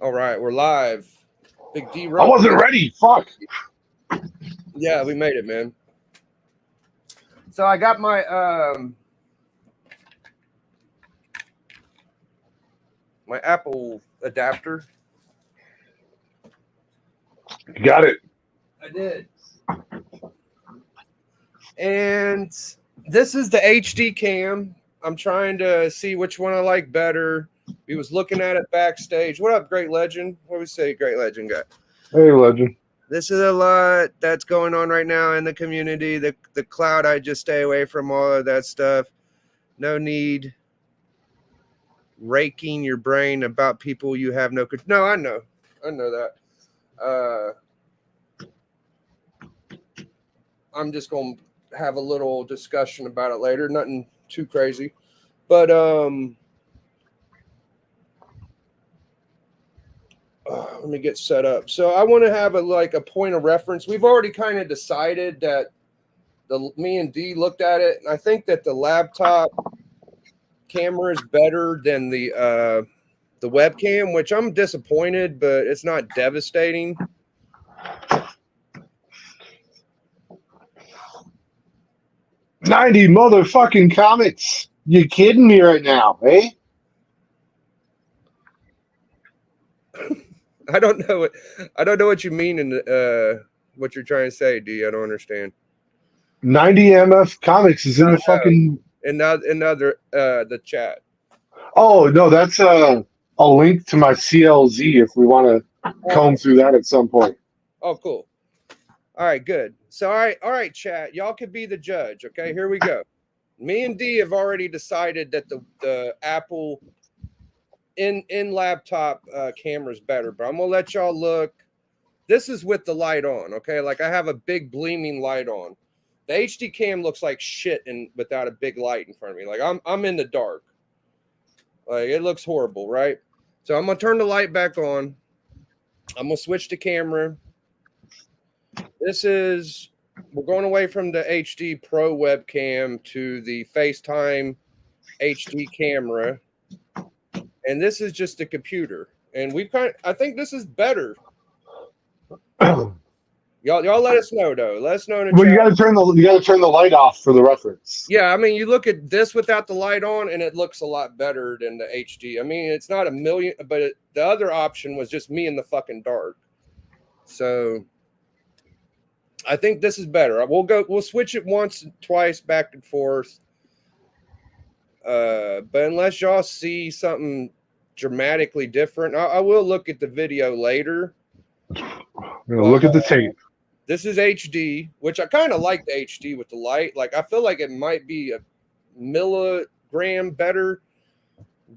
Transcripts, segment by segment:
All right, we're live. Big D. I wasn't ready. Fuck. Yeah, we made it, man. So I got my my Apple adapter. You got it. I did. And this is the HD cam. I'm trying to see which one I like better. We was looking at it backstage. What up, Great Legend? What do we say, Great Legend guy? Hey, legend. This is a lot that's going on right now in the community. The clout, I just stay away from all of that stuff. No need raking your brain about people you have no control. No, I know that. I'm just gonna have a little discussion about it later. Nothing too crazy, but let me get set up. So I want to have a point of reference. We've already kind of decided that me and D looked at it, and I think that the laptop camera is better than the webcam, which I'm disappointed, but it's not devastating. $90 motherfucking comics. You kidding me right now, eh? I don't know what you mean in what you're trying to say, D. I don't understand. 90 MF comics is in the fucking the chat. Oh no, that's a link to my CLZ if we want to comb through that at some point. Oh, cool. All right, good. So all right, chat. Y'all can be the judge. Okay, here we go. Me and D have already decided that the Apple in laptop camera is better, but I'm gonna let y'all look. This is with the light on, okay? Like I have a big gleaming light on. The HD cam looks like shit without a big light in front of me. Like I'm in the dark. Like it looks horrible, right? So I'm gonna turn the light back on. I'm gonna switch the camera. We're going away from the HD Pro webcam to the FaceTime HD camera. And this is just a computer. And I think this is better. Y'all let us know though. Let us know in the Well, chat. you gotta turn the light off for the reference. Yeah, I mean you look at this without the light on and it looks a lot better than the HD. I mean, it's not a million, but the other option was just me in the fucking dark. So I think this is better. We'll switch it once, twice, back and forth. But unless y'all see something dramatically different, I will look at the video later. Look at the tape. This is HD, which I kind of like the HD with the light. Like I feel like it might be a milligram better,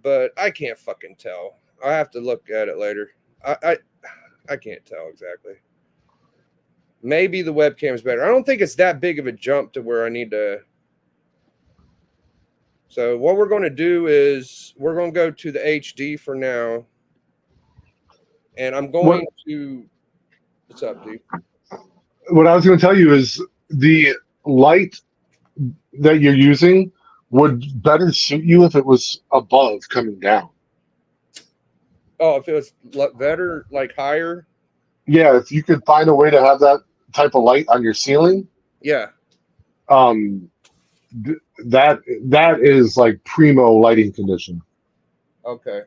but I can't fucking tell. I have to look at it later. I can't tell exactly. Maybe the webcam is better. I don't think it's that big of a jump to where I need to. So what we're going to do is we're going to go to the HD for now. And I'm going to... What's up, dude? What I was going to tell you is the light that you're using would better suit you if it was above coming down. Oh, if it was better, like higher? Yeah, if you could find a way to have that type of light on your ceiling. Yeah. That is like primo lighting condition. Okay.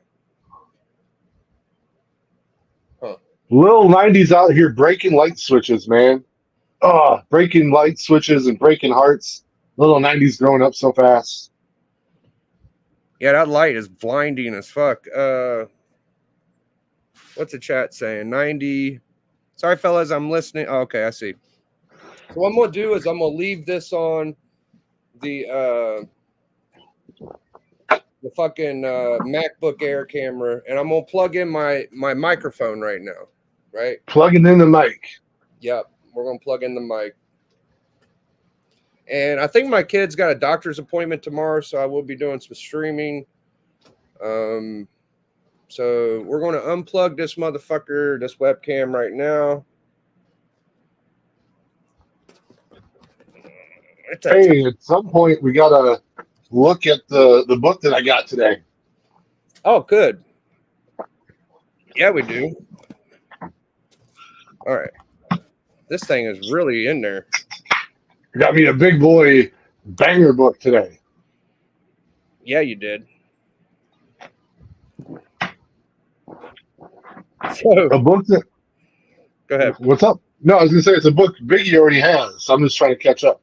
Huh. Little 90s out here breaking light switches, man. Breaking light switches and breaking hearts. Little 90s growing up so fast. Yeah, that light is blinding as fuck. What's the chat saying? 90. Sorry, fellas, I'm listening. Oh, okay, I see. So what I'm going to do is I'm going to leave this on the fucking MacBook Air camera, and I'm going to plug in my microphone right now, right? Plugging in the mic. Yep, we're going to plug in the mic. And I think my kid's got a doctor's appointment tomorrow, so I will be doing some streaming. So we're going to unplug this motherfucker, this webcam right now. Hey, at some point we gotta look at the book that I got today. Oh, good. Yeah, we do. All right. This thing is really in there. You got me a big boy banger book today. Yeah, you did. So, A book that. go ahead. What's up? No, I was gonna say it's a book Biggie already has. So I'm just trying to catch up.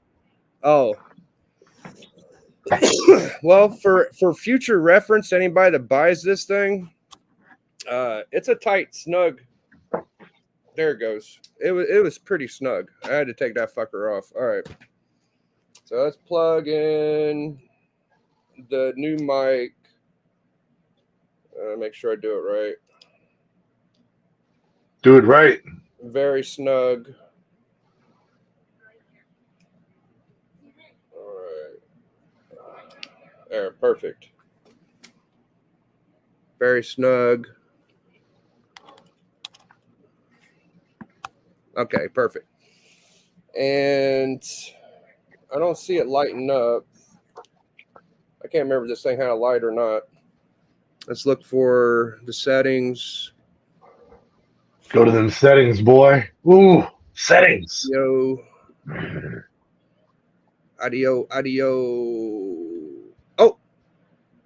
Oh. Well, for future reference, anybody that buys this thing, it's a tight, snug. There it goes. It was pretty snug. I had to take that fucker off. All right. So let's plug in the new mic. Make sure I do it right. Do it right. Very snug. All right. There, perfect. Very snug. Okay, perfect. And I don't see it lighting up. I can't remember if this thing had a light or not. Let's look for the settings. Go to them settings, boy. Ooh, settings. Audio. Oh,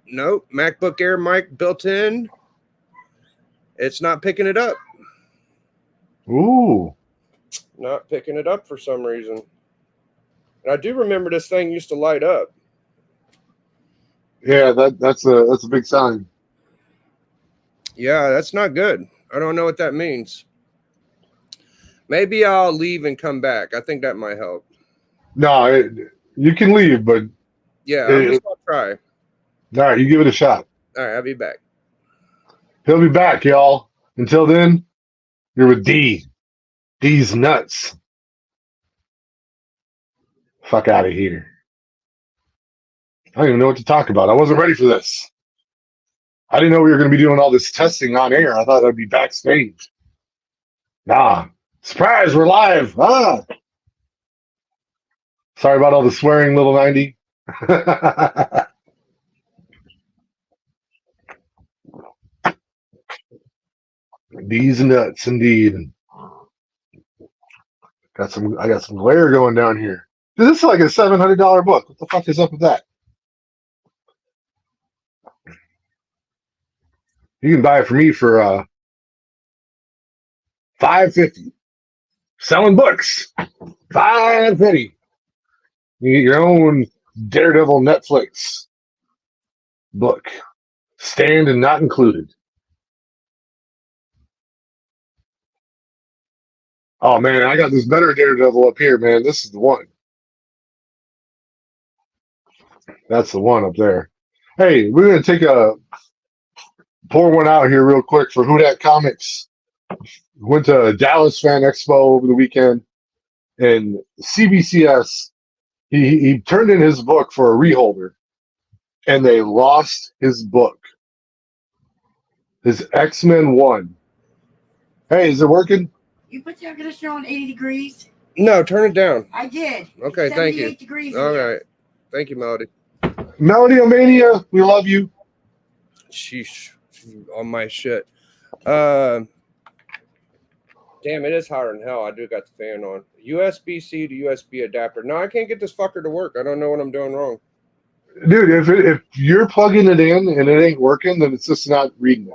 no. MacBook Air mic built in. It's not picking it up. Ooh. Not picking it up for some reason. And I do remember this thing used to light up. Yeah, that's a big sign. Yeah, that's not good. I don't know what that means. Maybe I'll leave and come back. I think that might help. No, you can leave, but yeah, I'm just gonna try. All right, you give it a shot. All right, I'll be back. He'll be back, y'all. Until then, you're with D. D's nuts. Fuck out of here. I don't even know what to talk about. I wasn't ready for this. I didn't know we were going to be doing all this testing on air. I thought I'd be backstage. Nah. Surprise, we're live. Ah. Sorry about all the swearing, little 90. These nuts, indeed. I got some glare going down here. This is like a $700 book. What the fuck is up with that? You can buy it for me for $5.50. Selling books. $5.50. You get your own Daredevil Netflix book. Stand and not included. Oh man, I got this better Daredevil up here, man. This is the one. That's the one up there. Hey, we're gonna pour one out here real quick for Whodat Comics. Went to Dallas Fan Expo over the weekend, and CBCS he turned in his book for a reholder, and they lost his book. His X-Men 1. Hey, is it working? You put the air conditioner on 80 degrees? No, turn it down. I did. Okay, thank you. Degrees All right. Thank you, Melody. Melody Omania, we love you. Sheesh. On my shit. Damn, it is hotter than hell. I do got the fan on. USB-C to USB adapter. No, I can't get this fucker to work. I don't know what I'm doing wrong. Dude, if you're plugging it in and it ain't working, then it's just not reading it.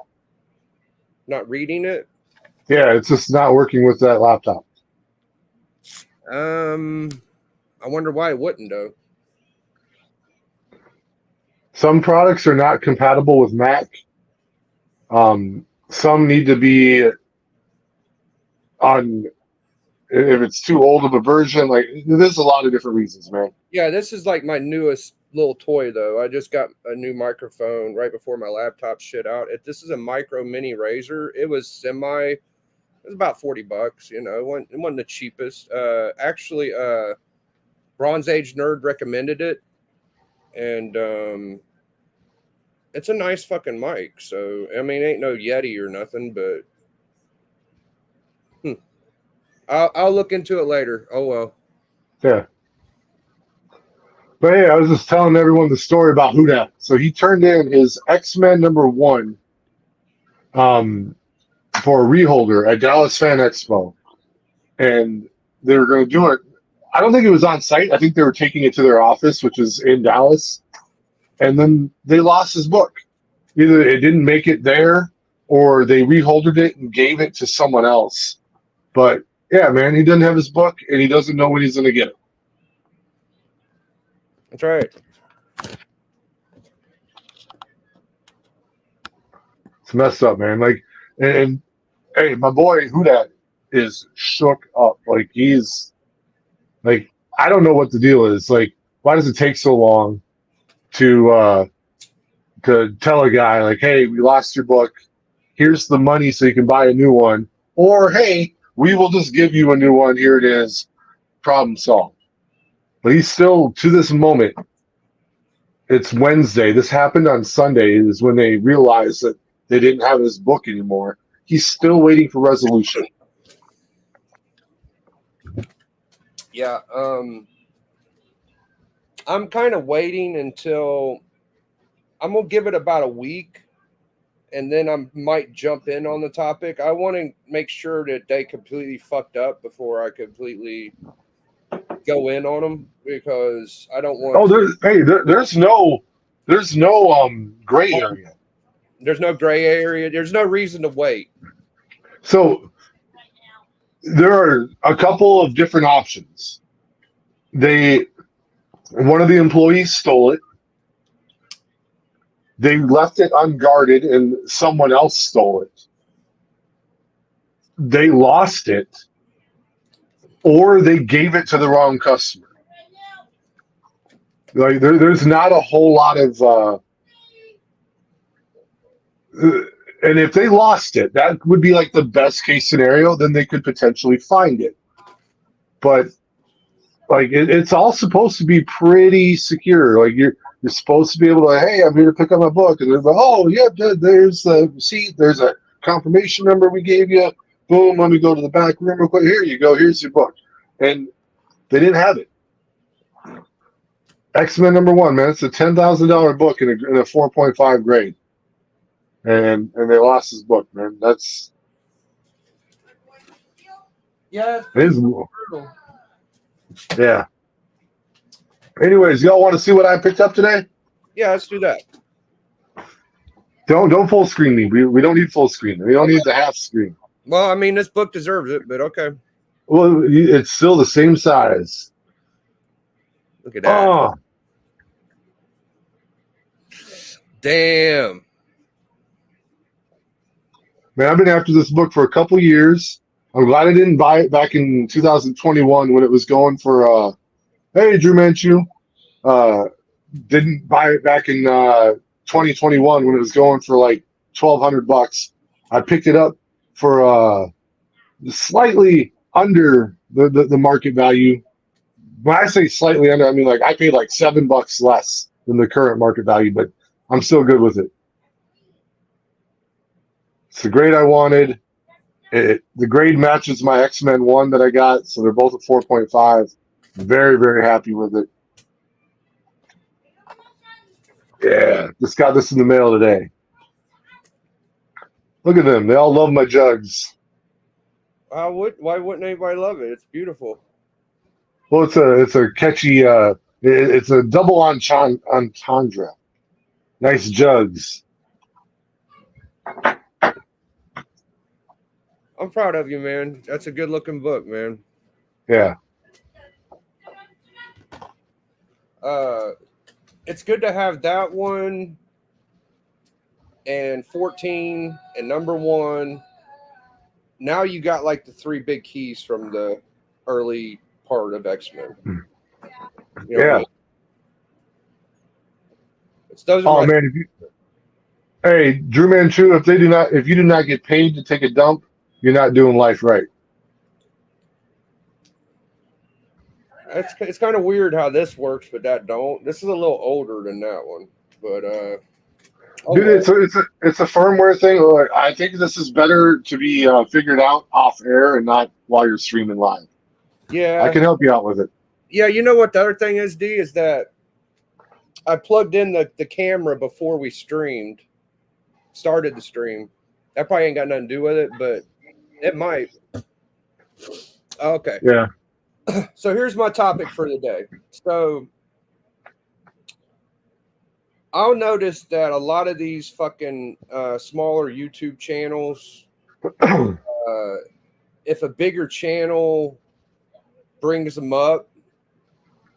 Not reading it? Yeah, it's just not working with that laptop. I wonder why it wouldn't, though. Some products are not compatible with Mac. Some need to be on, if it's too old of a version. Like, there's a lot of different reasons, man. Yeah, this is like my newest little toy, though. I just got a new microphone right before my laptop shit out. This is a micro mini razor. It was about $40, you know. It wasn't the cheapest. Actually, Bronze Age Nerd recommended it, and it's a nice fucking mic. So I mean, ain't no Yeti or nothing, but I'll look into it later. Oh well. Yeah. But hey, I was just telling everyone the story about Whodat. So he turned in his X-Men #1 for a reholder at Dallas Fan Expo, and they were going to do it. I don't think it was on site. I think they were taking it to their office, which is in Dallas, and then they lost his book. Either it didn't make it there, or they reholdered it and gave it to someone else. But yeah, man, he doesn't have his book, and he doesn't know when he's going to get it. That's right. It's messed up, man. Like, and hey, my boy whodat is shook up. Like, he's like, I don't know what the deal is. Like, why does it take so long to tell a guy like, hey, we lost your book. Here's the money so you can buy a new one, or hey, we will just give you a new one. Here it is. Problem solved. But he's still, to this moment, it's Wednesday. This happened on Sunday, is when they realized that they didn't have his book anymore. He's still waiting for resolution. Yeah. I'm kind of waiting until I'm going to give it about a week, and then I might jump in on the topic. I want to make sure that they completely fucked up before I completely go in on them, because I don't want. There's no gray area. There's no gray area. There's no reason to wait. So there are a couple of different options. One of the employees stole it. They left it unguarded and someone else stole it. They lost it, or they gave it to the wrong customer. Like there's not a whole lot of and if they lost it, that would be like the best case scenario. Then they could potentially find it. But like it's all supposed to be pretty secure. Like you're supposed to be able to, hey, I'm here to pick up my book, and they're like, oh yeah, there's the receipt, there's a confirmation number we gave you. Boom, let me go to the back room real quick. Here you go. Here's your book, and they didn't have it. Xmen #1, man. It's a $10,000 book in a 4.5 grade. And they lost his book, man. That's Yeah. it is brutal. Yeah. Anyways, y'all want to see what I picked up today? Yeah, let's do that. Don't full screen me. We don't need full screen. We don't need the half screen. Well, I mean, this book deserves it, but okay. Well, it's still the same size. Look at that. Oh, damn. man, I've been after this book for a couple years. I'm glad I didn't buy it back in 2021 when it was going for hey, Drew Manchu. Didn't buy it back in 2021 when it was going for like $1,200. I picked it up for slightly under the market value. When I say slightly under, I mean like I paid like $7 less than the current market value, but I'm still good with it. It's the grade I wanted. The grade matches my Xmen 1 that I got, so they're both at 4.5. Very, very happy with it. Yeah, just got this in the mail today. Look at them. They all love my jugs. Why wouldn't anybody love it? It's beautiful. Well, it's a catchy. It's a double entendre. Nice jugs. I'm proud of you, man. That's a good looking book, man. Yeah. It's good to have that one and 14 and #1. Now you got like the 3 big keys from the early part of Xmen. You know Yeah. what I mean? Those are Man. Hey, Drew Manchu, if you do not get paid to take a dump, you're not doing life right. It's kind of weird how this works, but that don't. This is a little older than that one, but dude, it's a firmware thing. Like, I think this is better to be figured out off air and not while you're streaming live. Yeah, I can help you out with it. Yeah, you know what the other thing is, D, is that I plugged in the camera before we started the stream, That probably ain't got nothing to do with it, but it might. Okay. Yeah. So here's my topic for the day. So I'll notice that a lot of these fucking smaller YouTube channels, if a bigger channel brings them up,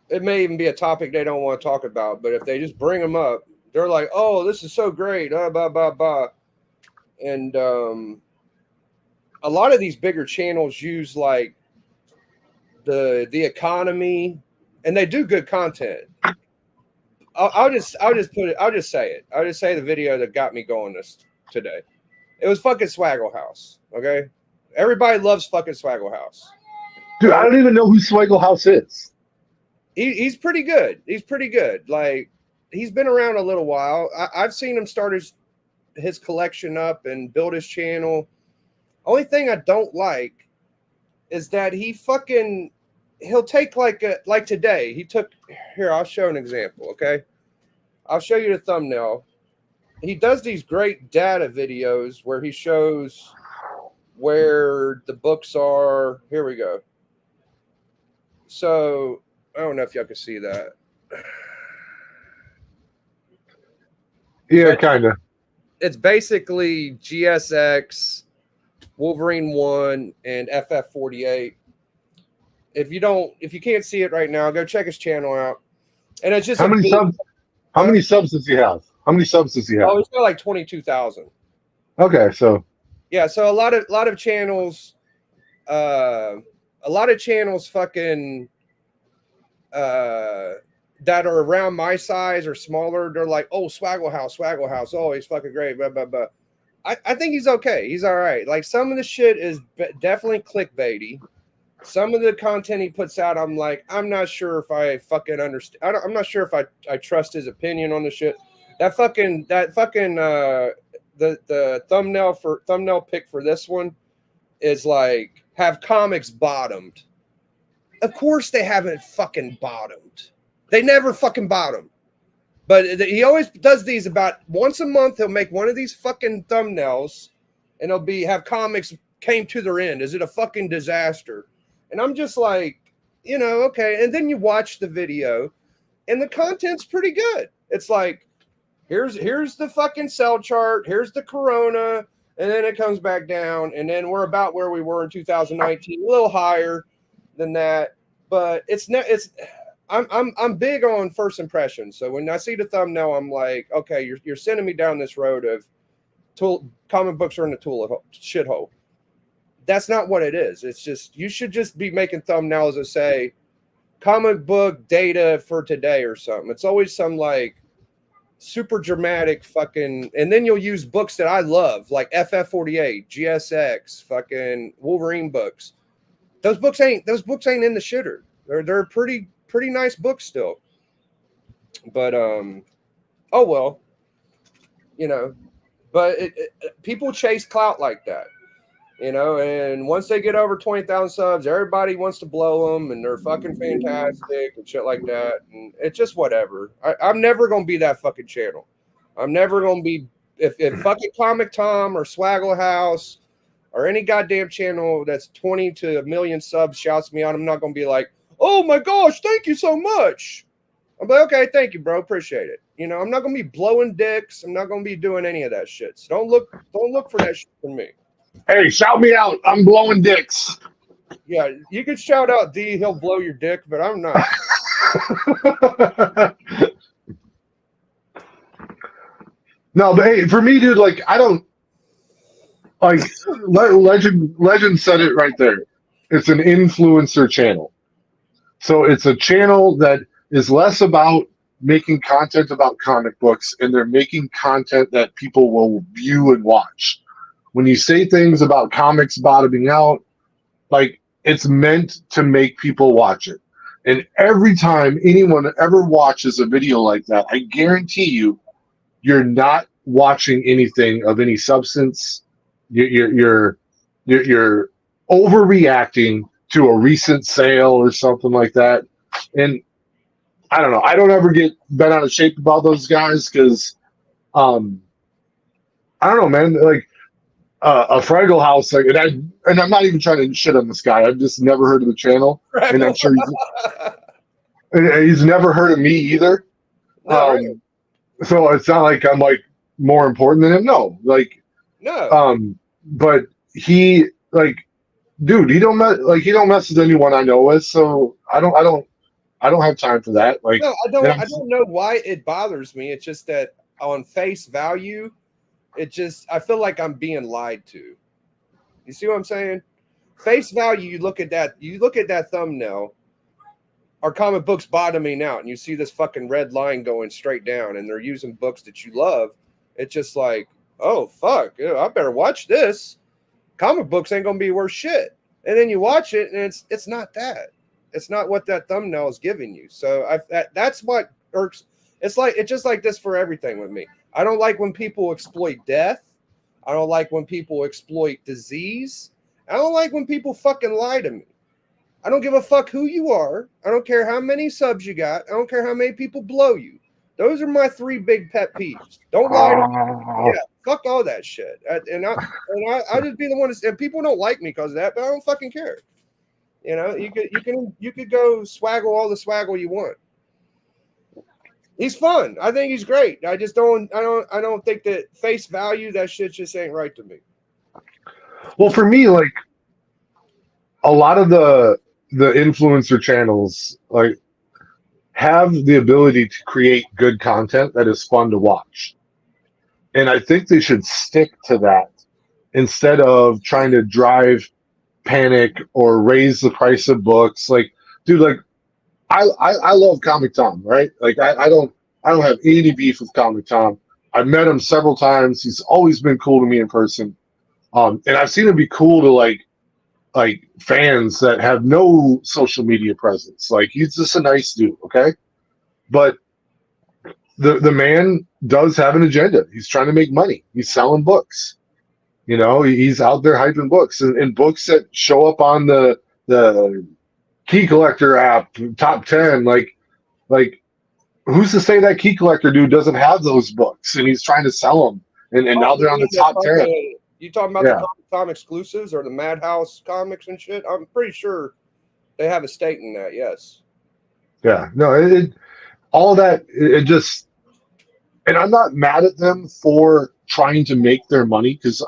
it may even be a topic they don't want to talk about, but if they just bring them up, they're like, "Oh, this is so great," blah blah blah. And a lot of these bigger channels use like the economy, and they do good content. I'll just put it. I'll just say it. I'll just say the video that got me going this today. It was fucking Swaggle House. Okay, everybody loves fucking Swaggle House. Dude, I don't even know who Swaggle House is. He's pretty good. He's pretty good. Like, he's been around a little while. I've seen him start his collection up and build his channel. Only thing I don't like is that he'll take like today. He took here. I'll show an example. Okay, I'll show you the thumbnail. He does these great data videos where he shows where the books are. Here we go. So I don't know if y'all can see that. Yeah, kind of. It's basically GSX, Wolverine 1, and FF48. If you can't see it right now, go check his channel out. And it's just How many subs does he have? How many subs does he have? Oh, he's got like 22,000. Okay, so yeah, so a lot of channels, fucking that are around my size or smaller, they're like, "Oh, Swaggle House. Oh, he's fucking great." Blah blah blah. I think he's okay. He's all right. Like, some of the shit is definitely clickbaity. Some of the content he puts out, I'm like, I'm not sure if I fucking understand. I'm not sure if I trust his opinion on the shit. The thumbnail pick for this one is like, have comics bottomed. Of course they haven't fucking bottomed. They never fucking bottom. But he always does these about once a month. He'll make one of these fucking thumbnails, and it'll have comics came to their end. Is it a fucking disaster? And I'm just like, okay. And then you watch the video, and the content's pretty good. It's like, here's the fucking sell chart. Here's the Corona, and then it comes back down, and then we're about where we were in 2019, a little higher than that. But I'm big on first impressions. So when I see the thumbnail, I'm like, okay, you're sending me down this road of comic books are in the shithole. That's not what it is. It's just, you should just be making thumbnails that say comic book data for today or something. It's always some like super dramatic fucking, and then you'll use books that I love, like FF48, GSX, fucking Wolverine books. Those books ain't in the shitter. They're pretty nice books still. But oh well, but people chase clout like that. And once they get over 20,000 subs, everybody wants to blow them, and they're fucking fantastic and shit like that. And it's just whatever. I'm never going to be that fucking channel. I'm never going to be, if fucking Comic Tom or Swaggle House or any goddamn channel that's 20 to a million subs shouts me out, I'm not going to be like, "Oh my gosh, thank you so much." I'm like, "Okay, thank you, bro. Appreciate it." I'm not going to be blowing dicks. I'm not going to be doing any of that shit. So don't look for that shit from me. Hey, shout me out. I'm blowing dicks. Yeah, you can shout out D, he'll blow your dick, but I'm not. No, but hey, for me, dude, like, I don't like Legend said it right there. It's an influencer channel. So it's a channel that is less about making content about comic books, and they're making content that people will view and watch. When you say things about comics bottoming out, like, it's meant to make people watch it. And every time anyone ever watches a video like that, I guarantee you're not watching anything of any substance. You're overreacting to a recent sale or something like that. And I don't know. I don't ever get bent out of shape about those guys because, I don't know, man. Like, a Fraggle House, like, and I'm not even trying to shit on this guy. I've just never heard of the channel, and I'm sure he's never heard of me either. No, right. So it's not like I'm like more important than him. No, like, No. but he like, dude, he don't mess with anyone I know with. So I don't have time for that. Like, No, and I don't know why it bothers me. It's just that on face value, I feel like I'm being lied to. You see what I'm saying? Face value, you look at that thumbnail, our comic books bottoming out, and you see this fucking red line going straight down, and they're using books that you love. It's just like, oh fuck, I better watch this. Comic books ain't gonna be worth shit. And then you watch it, and it's not that. It's not what that thumbnail is giving you. So that's what irks. It's just like this for everything with me. I don't like when people exploit death. I don't like when people exploit disease. I don't like when people fucking lie to me. I don't give a fuck who you are. I don't care how many subs you got. I don't care how many people blow you. Those are my 3 big pet peeves. Don't lie to me. Yeah, fuck all that shit. I just be the one. And people don't like me because of that, but I don't fucking care. You know, you could go swaggle all the swaggle you want. He's fun. I think he's great. I don't think that face value, that shit just ain't right to me. Well, for me, like, a lot of the influencer channels like have the ability to create good content that is fun to watch. And I think they should stick to that instead of trying to drive panic or raise the price of books. Like, dude, like, I love Comic Tom, right? Like, I don't have any beef with Comic Tom. I've met him several times. He's always been cool to me in person. And I've seen him be cool to like fans that have no social media presence. Like, he's just a nice dude, okay? But the man does have an agenda. He's trying to make money. He's selling books. You know, he's out there hyping books and books that show up on the key collector app, top 10. Like who's to say that key collector dude doesn't have those books and he's trying to sell them and now they're on the top 10. You talking about the Comic Tom exclusives or the Madhouse comics and shit? I'm pretty sure they have a stake in that. Yes. Yeah. No. All of that. It just. And I'm not mad at them for trying to make their money because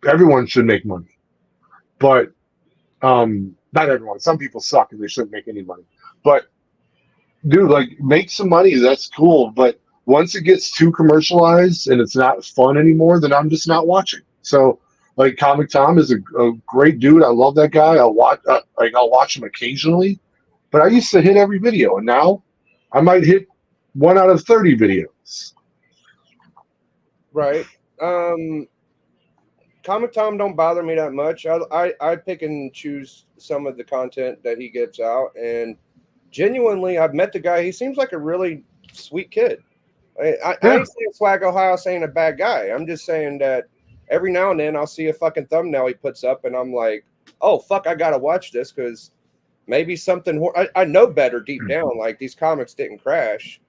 everyone should make money, but not everyone. Some people suck and they shouldn't make any money. But dude, like, make some money. That's cool. But once it gets too commercialized and it's not fun anymore, then I'm just not watching. So, like, Comic Tom is a great dude. I love that guy. I'll watch him occasionally, but I used to hit every video, and now I might hit 1 out of 30 videos. Right. Comic Tom don't bother me that much. I pick and choose some of the content that he gets out, and genuinely, I've met the guy. He seems like a really sweet kid. I ain't saying Swag Ohio saying a bad guy. I'm just saying that every now and then I'll see a fucking thumbnail he puts up, and I'm like, oh fuck, I gotta watch this because maybe something. I know better deep down. Like, these comics didn't crash,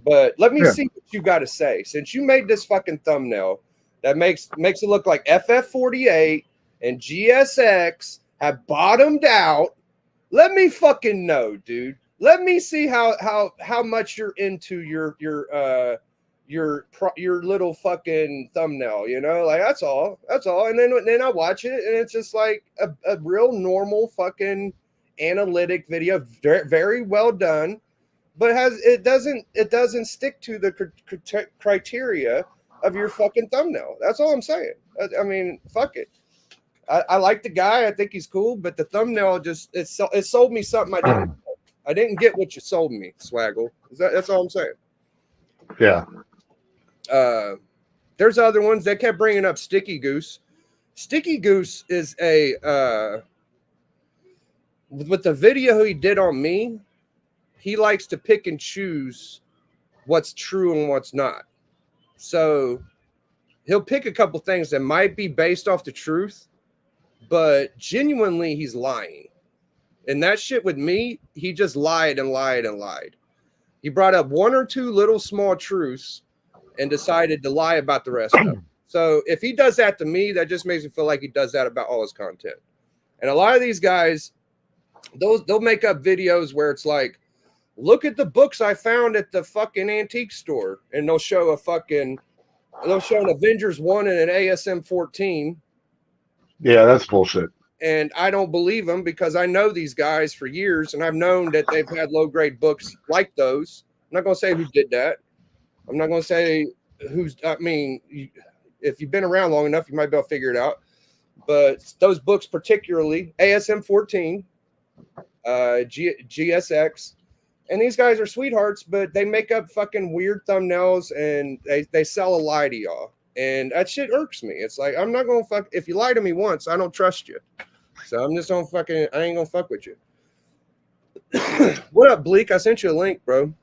but let me see what you got to say. Since you made this fucking thumbnail that makes it look like FF48 and GSX have bottomed out, let me fucking know, dude. Let me see how much you're into your little fucking thumbnail, you know, like that's all. And then I watch it, and it's just like a real normal fucking analytic video, very, very well done, but it doesn't stick to the criteria of your fucking thumbnail. That's all I'm saying. I mean, fuck it. I like the guy. I think he's cool, but the thumbnail just it sold me something I didn't get what you sold me, Swaggle. That's all I'm saying. Yeah. There's other ones. They kept bringing up Sticky Goose. Sticky Goose is with the video he did on me, he likes to pick and choose what's true and what's not. So he'll pick a couple things that might be based off the truth, but genuinely he's lying. And that shit with me, he just lied and lied and lied. He brought up 1 or 2 little small truths and decided to lie about the rest of them. So if he does that to me, that just makes me feel like he does that about all his content. And a lot of these guys, they'll make up videos where it's like, look at the books I found at the fucking antique store, and they'll show an Avengers 1 and an ASM 14. Yeah, that's bullshit. And I don't believe them because I know these guys for years, and I've known that they've had low-grade books like those. I'm not going to say who did that. I'm not going to say if you've been around long enough, you might be able to figure it out. But those books, particularly ASM 14, GSX, and these guys are sweethearts, but they make up fucking weird thumbnails and they sell a lie to y'all. And that shit irks me. It's like, I'm not going to fuck. If you lie to me once, I don't trust you. So I'm just going to I ain't going to fuck with you. What up, Bleak? I sent you a link, bro.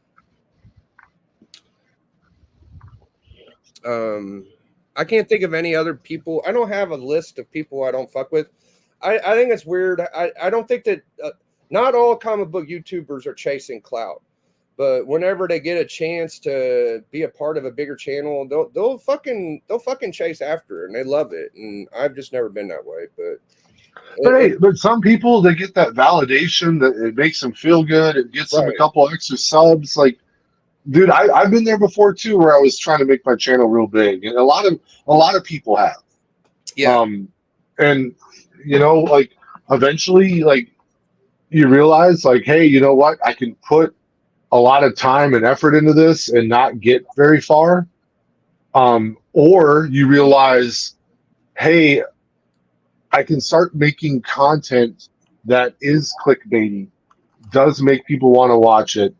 I can't think of any other people. I don't have a list of people I don't fuck with. I think it's weird. I don't think that not all comic book YouTubers are chasing clout, but whenever they get a chance to be a part of a bigger channel, they'll fucking chase after it, and they love it. And I've just never been that way. But some people, they get that validation that it makes them feel good. It gets them a couple extra subs. Like, dude, I've been there before too, where I was trying to make my channel real big, and a lot of people have. Yeah. And you know, like eventually, like you realize, like, hey, you know what? I can put a lot of time and effort into this and not get very far. Or you realize, hey, I can start making content that is clickbaity, does make people want to watch it.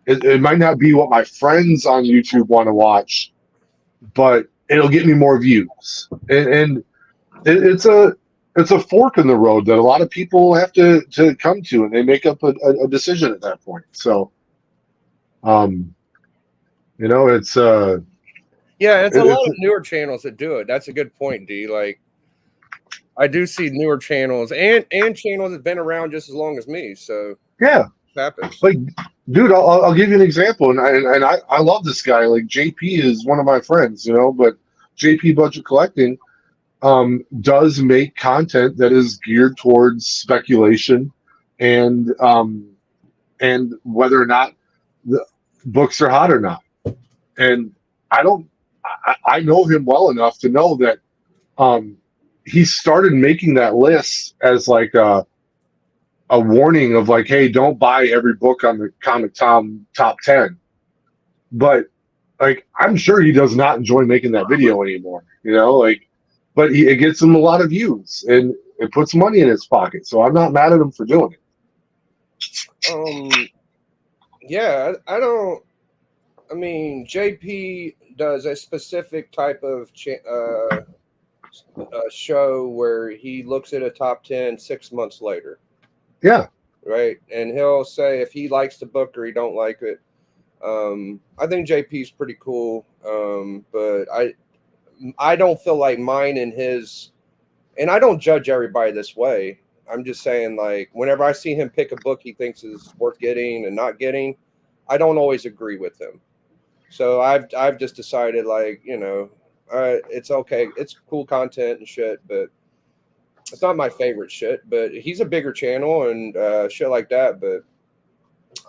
It might not be what my friends on YouTube want to watch, but it'll get me more views. And it's a fork in the road that a lot of people have to come to, and they make up a decision at that point. So, you know, it's a lot of newer channels that do it. That's a good point, D. Like, I do see newer channels and channels that've been around just as long as me. So yeah, it happens. Like, dude, I'll give you an example, and I love this guy. Like, JP is one of my friends, you know, but JP Budget Collecting does make content that is geared towards speculation and whether or not the books are hot or not. And I know him well enough to know that he started making that list as like a warning of like, hey, don't buy every book on the Comic Tom top 10. But like, I'm sure he does not enjoy making that video anymore, you know, like, but it gets him a lot of views and it puts money in his pocket. So I'm not mad at him for doing it. Yeah, I mean, JP does a specific type of show where he looks at a top 10 6 months later. Yeah. Right. And he'll say if he likes the book or he don't like it. I think JP's pretty cool. But I don't feel like mine and his, and I don't judge everybody this way. I'm just saying, like, whenever I see him pick a book he thinks is worth getting and not getting, I don't always agree with him. So I've just decided, like, you know, it's okay. It's cool content and shit, but it's not my favorite shit. But he's a bigger channel and shit like that. But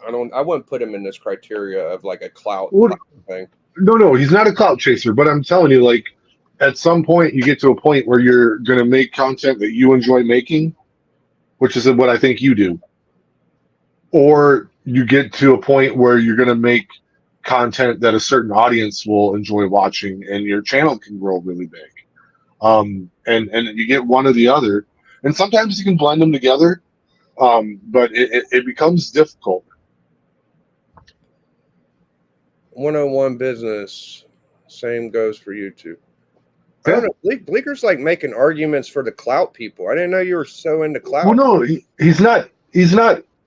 I wouldn't put him in this criteria of like a clout thing. No, he's not a clout chaser. But I'm telling you, like, at some point you get to a point where you're going to make content that you enjoy making, which is what I think you do. Or you get to a point where you're going to make content that a certain audience will enjoy watching, and your channel can grow really big. And you get one or the other, and sometimes you can blend them together, but it becomes difficult. 101 business, same goes for YouTube. I don't know. Bleaker's like making arguments for the clout people. I didn't know you were so into clout. Well, no, he's not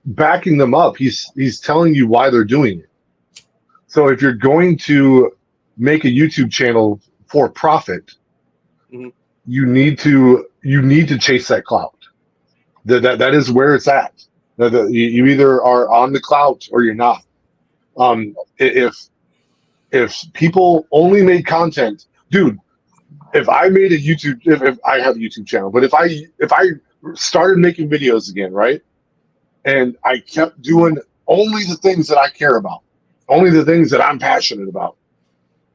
backing them up. He's telling you why they're doing it. So if you're going to make a YouTube channel for profit, mm-hmm. you need to chase that clout. That is where it's at. You either are on the clout or you're not. If people only made content, dude, if I made a YouTube, if I have a YouTube channel, but if I started making videos again, right, and I kept doing only the things that I care about, only the things that I'm passionate about,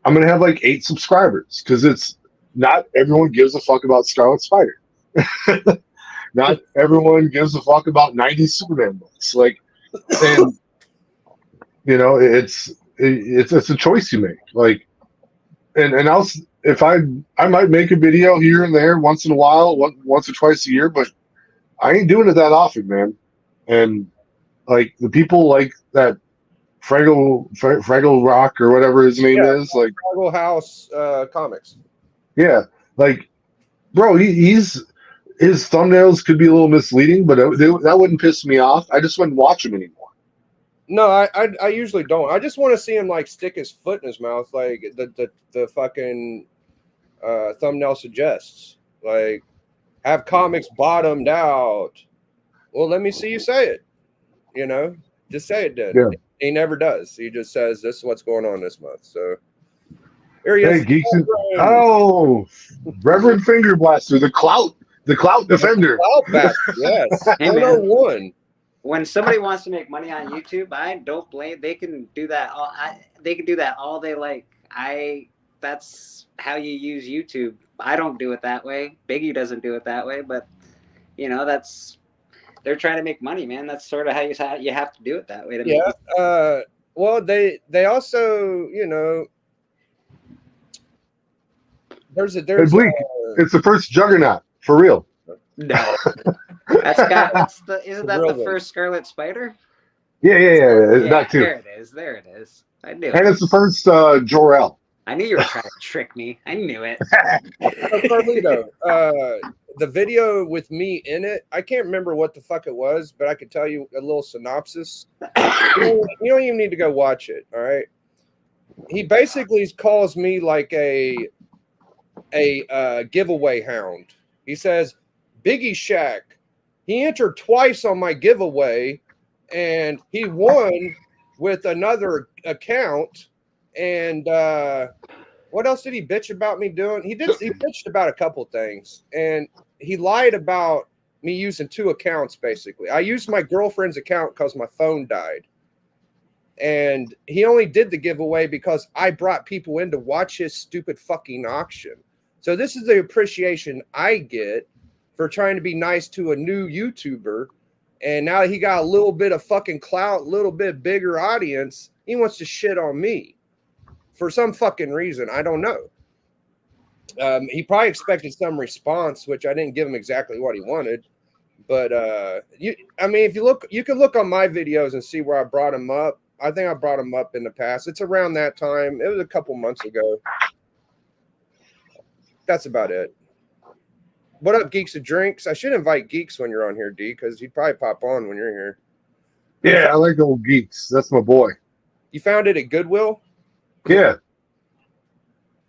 I'm gonna have like 8 subscribers because it's not everyone gives a fuck about Scarlet Spider. Not everyone gives a fuck about 90s Superman books. Like, and you know, it's a choice you make. Like, and I'll if I might make a video here and there once in a while, once or twice a year, but I ain't doing it that often, man. And like the people like that Fraggle Rock or whatever his name is, like Fraggle House Comics. yeah, like bro, he's his thumbnails could be a little misleading, but that wouldn't piss me off. I just wouldn't watch them anymore. No, I usually don't. I just want to see him like stick his foot in his mouth, like the fucking thumbnail suggests. Like, have comics bottomed out. Well, let me see you say it. You know, just say it then. Yeah. He never does. He just says, "This is what's going on this month." So here he Hey, is. Geeks Reverend Finger Blaster, the clout defender. Clout bastard, yes. Hey, man. 101. When somebody wants to make money on YouTube, I don't blame. They can do that. They can do that all they like. That's how you use YouTube. I don't do it that way. Biggie doesn't do it that way. But you know, they're trying to make money, man. That's sort of how you have to do it that way. To make it. Well, they also, you know, there's Bleak. It's the first Juggernaut for real. No, isn't that the first Scarlet Spider? Yeah, that too. There it is. I knew it. And it's the first Jor-El. I knew you were trying to trick me. I knew it. Carlito, the video with me in it, I can't remember what the fuck it was, but I could tell you a little synopsis. You don't even need to go watch it, all right? He basically calls me like a giveaway hound. He says, Biggie Shack, he entered twice on my giveaway, and he won with another account. And what else did he bitch about me doing? He bitched about a couple things, and he lied about me using 2 accounts. Basically, I used my girlfriend's account because my phone died, and he only did the giveaway because I brought people in to watch his stupid fucking auction. So this is the appreciation I get for trying to be nice to a new YouTuber. And now that he got a little bit of fucking clout, a little bit bigger audience, he wants to shit on me for some fucking reason. I don't know. He probably expected some response, which I didn't give him exactly what he wanted. But if you look, you can look on my videos and see where I brought him up. I think I brought him up in the past. It's around that time. It was a couple months ago. That's about it. What up, Geeks and Drinks? I should invite Geeks when you're on here, D, because he'd probably pop on when you're here. Yeah, I like old Geeks. That's my boy. You found it at Goodwill? Yeah.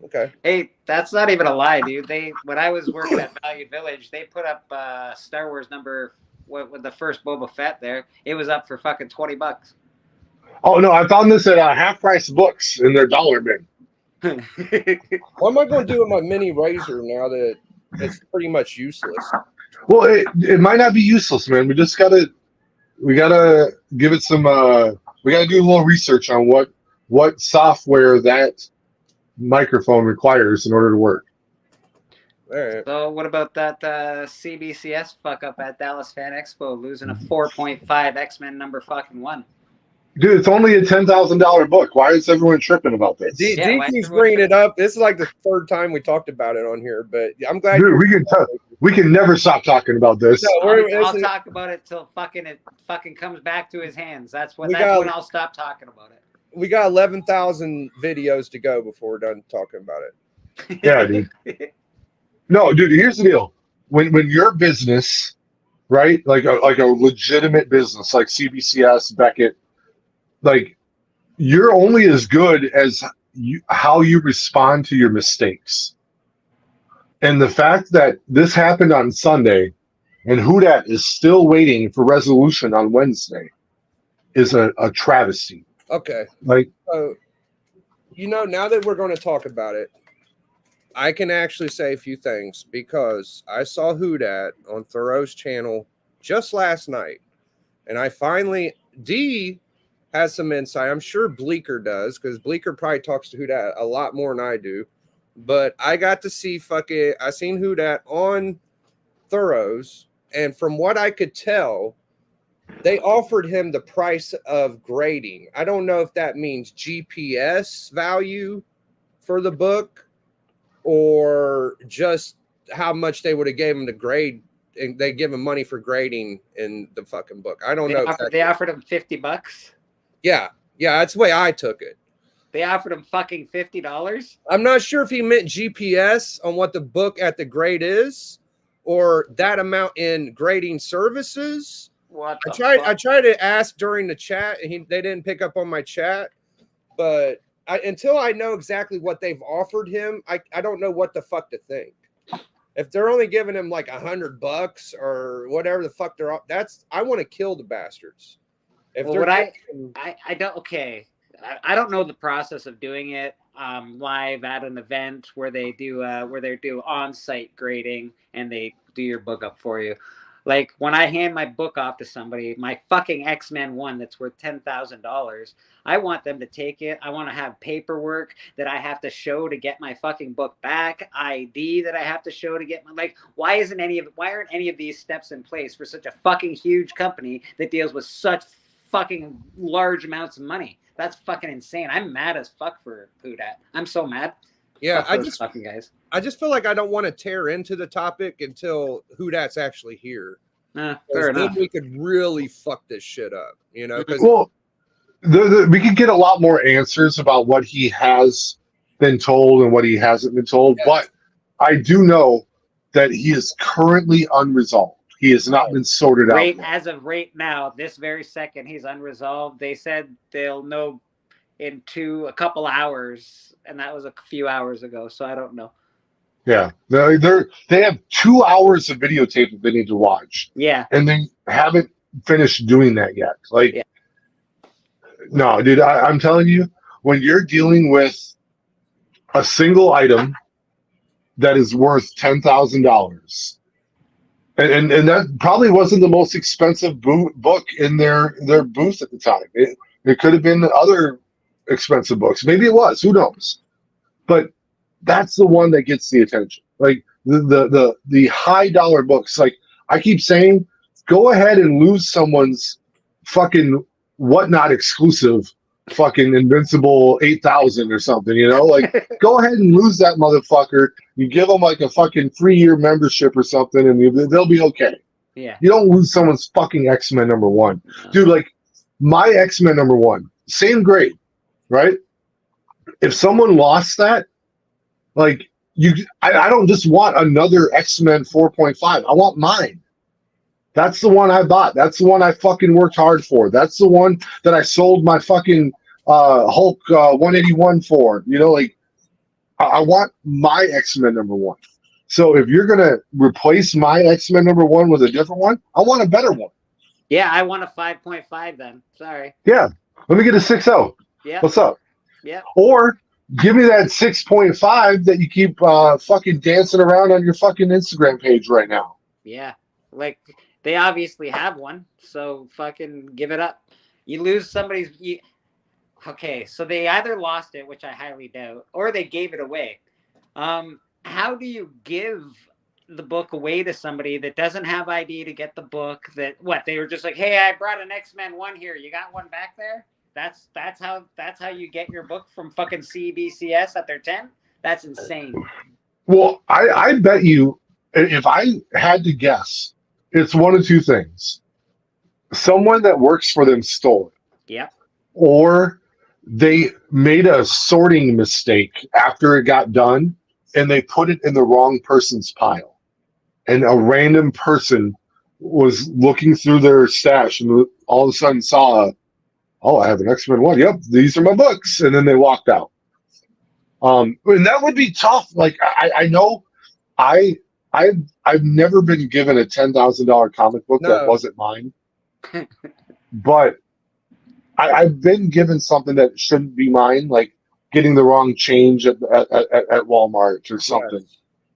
Okay. Hey, that's not even a lie, dude. When I was working at Valiant Village, they put up Star Wars with the first Boba Fett there. It was up for fucking $20. Oh no, I found this at Half Price Books in their dollar bin. What am I going to do with my mini razor now that it's pretty much useless? Well, it might not be useless, man. We gotta give it some. We gotta do a little research on what software that microphone requires in order to work. All right. So what about that CBCS fuck up at Dallas Fan Expo losing a 4.5 X-Men number fucking 1? Dude, it's only a $10,000 book. Why is everyone tripping about this? D keeps bringing it up. This is like the 3rd time we talked about it on here, but I'm glad. Dude, we can never stop talking about this. No, I'll talk about it till it fucking comes back to his hands. That's when I'll stop talking about it. We got 11,000 videos to go before we're done talking about it. Yeah, dude. No, dude. Here's the deal: when your business, right, like a legitimate business like CBCS, Beckett, like you're only as good as how you respond to your mistakes. And the fact that this happened on Sunday and whodat is still waiting for resolution on Wednesday is a travesty. Okay. Like, now that we're going to talk about it, I can actually say a few things because I saw whodat on Thoreau's channel just last night, and I finally D has some insight. I'm sure Bleeker does because Bleeker probably talks to whodat a lot more than I do. But I got to see I seen whodat on Thoreau's, and from what I could tell, they offered him the price of grading. I don't know if that means GPS value for the book or just how much they would have gave him to grade, and they give him money for grading in the fucking book. I don't know. They offered him $50. Yeah, that's the way I took it. They offered him fucking $50. I'm not sure if he meant GPS on what the book at the grade is, or that amount in grading services. I tried to ask during the chat, and they didn't pick up on my chat. But until I know exactly what they've offered him, I don't know what the fuck to think. If they're only giving him like $100 or whatever the fuck they're off, I want to kill the bastards. If well, I don't I don't know the process of doing it live at an event where they do on-site grading and they do your book up for you. Like when I hand my book off to somebody, my fucking X-Men 1 that's worth $10,000, I want them to take it. I want to have paperwork that I have to show to get my fucking book back, ID that I have to show to get my, like, why aren't any of these steps in place for such a fucking huge company that deals with such fucking large amounts of money? That's fucking insane. I'm mad as fuck for whodat. I'm so mad. Yeah, I just fucking guys. I just feel like I don't want to tear into the topic until whodat's actually here. Fair enough. Then we could really fuck this shit up, you know? Well, we could get a lot more answers about what he has been told and what he hasn't been told. Yes. But I do know that he is currently unresolved. He has not been sorted out. As of right now, this very second, he's unresolved. They said they'll know in a couple hours, and that was a few hours ago, so I don't know. Yeah, they have 2 hours of videotape that they need to watch. Yeah, and they haven't finished doing that yet. Like, no, dude, I'm telling you, when you're dealing with a single item that is worth $10,000, and that probably wasn't the most expensive book in their booth at the time. It could have been other expensive books. Maybe it was. Who knows? But that's the one that gets the attention. Like the high dollar books. Like I keep saying, go ahead and lose someone's fucking whatnot exclusive, fucking Invincible 8,000 or something. You know, like go ahead and lose that motherfucker. You give them like a fucking 3-year membership or something, and they'll be okay. Yeah. You don't lose someone's fucking X-Men #1, dude. Like my X-Men #1, same grade, right? If someone lost that, like I don't just want another X-Men 4.5. I want mine. That's the one I bought. That's the one I fucking worked hard for. That's the one that I sold my fucking Hulk 181 for. You know, like I want my X-Men #1. So if you're gonna replace my X-Men #1 with a different one, I want a better one. Yeah, I want a 5.5 then. Sorry. Yeah, let me get a 6.0. Yeah. What's up? Yeah. Or give me that 6.5 that you keep fucking dancing around on your fucking Instagram page right now. Yeah, like they obviously have one, so fucking give it up. You lose somebody's. Okay, so they either lost it, which I highly doubt, or they gave it away. How do you give the book away to somebody that doesn't have ID to get the book? That they were just like, hey, I brought an X-Men 1 here. You got one back there? That's how you get your book from fucking CBCS at their 10? That's insane. Well, I bet you, if I had to guess, it's one of two things. Someone that works for them stole it. Yeah. Or they made a sorting mistake after it got done, and they put it in the wrong person's pile. And a random person was looking through their stash and all of a sudden saw, oh, I have an X-Men 1. Yep, these are my books. And then they walked out. And that would be tough. Like, I know I've never been given a $10,000 comic book that wasn't mine. But I've been given something that shouldn't be mine. Like, getting the wrong change at Walmart or something.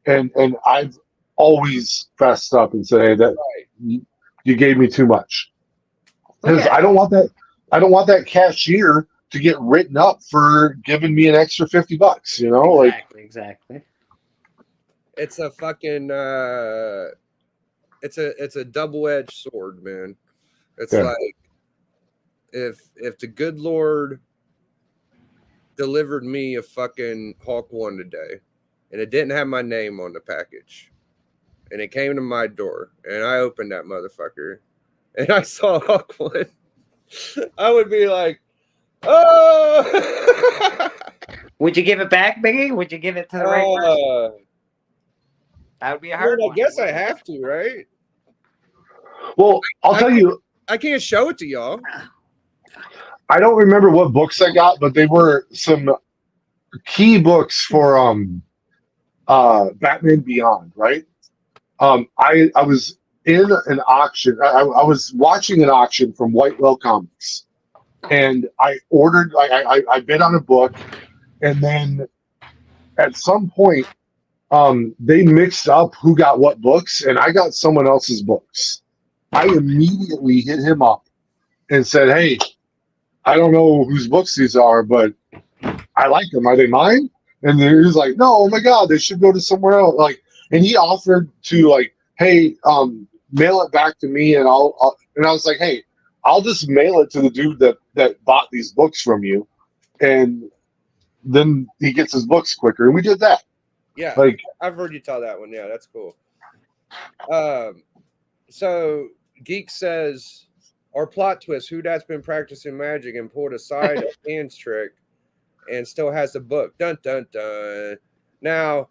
Yes. And I've always fessed up and said, hey, that Right. you gave me too much. Because Yeah. I don't want that cashier to get written up for giving me an extra $50, you know? Exactly. It's a fucking it's a double-edged sword, man. It's Yeah. like if the good Lord delivered me a fucking Hawk One today, and it didn't have my name on the package, and it came to my door, and I opened that motherfucker, and I saw Hawk One, I would be like, oh. Would you give it back, Biggie? Would you give it to the right person? That would be a hard I one. guess I have to, right? Well, I'll tell you, I can't show it to y'all. I don't remember what books I got, but they were some key books for Batman Beyond, right? I was in an auction. I was watching an auction from White Whale Comics, and I ordered. I bid on a book, and then at some point, they mixed up who got what books, and I got someone else's books. I immediately hit him up and said, "Hey, I don't know whose books these are, but I like them. Are they mine?" And then he was like, "No, oh my God, they should go to somewhere else." Like, and he offered to like, "Hey, mail it back to me," and and I was like, "Hey, I'll just mail it to the dude that bought these books from you, and then he gets his books quicker." And we did that. Yeah, Like, I've heard you tell that one. Yeah, that's cool. So Geek says, our plot twist: whodat's been practicing magic and pulled aside a hands trick, and still has the book. Dun dun dun. Now,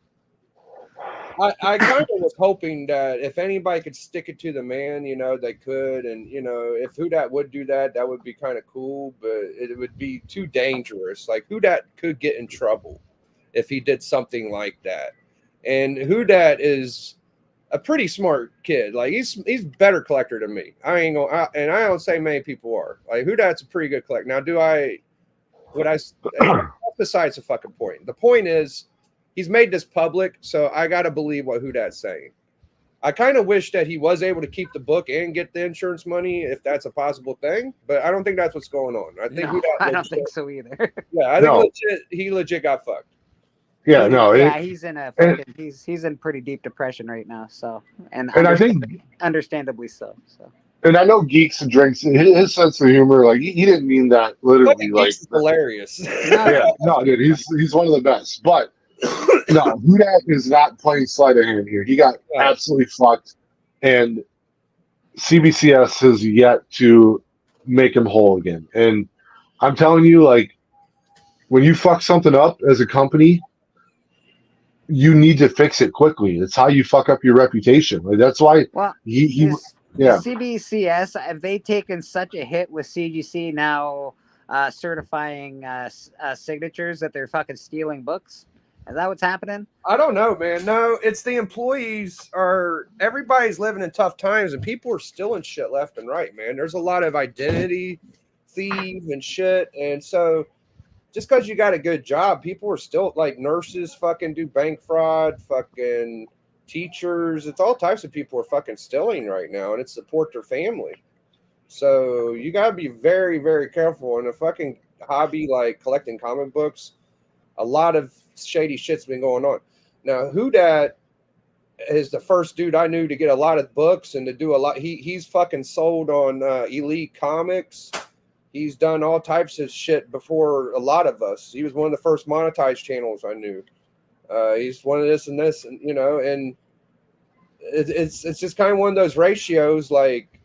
I kind of was hoping that if anybody could stick it to the man, you know, they could, and you know, if whodat would do that, that would be kind of cool, but it would be too dangerous. Like whodat could get in trouble if he did something like that, and whodat is a pretty smart kid. Like he's better collector than me. And I don't say many people are. Like whodat's a pretty good collector. Now, besides the fucking point. The point is he's made this public, so I gotta believe what whodat's saying. I kind of wish that he was able to keep the book and get the insurance money if that's a possible thing, but I don't think that's what's going on. I think I don't think so either. Yeah, I think he legit got fucked. yeah, no, he's in a fucking he's in pretty deep depression right now. So and I think understandably so. And I know Geeks and Drinks, his sense of humor, like he didn't mean that literally. Like Geeks is hilarious. Yeah, no, dude, he's one of the best. But no, whodat is not playing sleight of hand here. He got absolutely fucked, and CBCS has yet to make him whole again. And I'm telling you, like, when you fuck something up as a company, you need to fix it quickly. It's how you fuck up your reputation. Like that's why CBCS, have they taken such a hit with CGC now certifying signatures that they're fucking stealing books? Is that what's happening? I don't know, man. No, it's the employees everybody's living in tough times and people are stealing shit left and right, man. There's a lot of identity thieves and shit. And so just because you got a good job, people are still like nurses fucking do bank fraud, fucking teachers. It's all types of people are fucking stealing right now, and it's support their family. So you got to be very, very careful. In a fucking hobby like collecting comic books, a lot of shady shit's been going on. Now, whodat is the first dude I knew to get a lot of books and to do a lot. He's fucking sold on Elite Comics. He's done all types of shit before a lot of us. He was one of the first monetized channels I knew. He's one of this and this, and you know, and it's just kind of one of those ratios. Like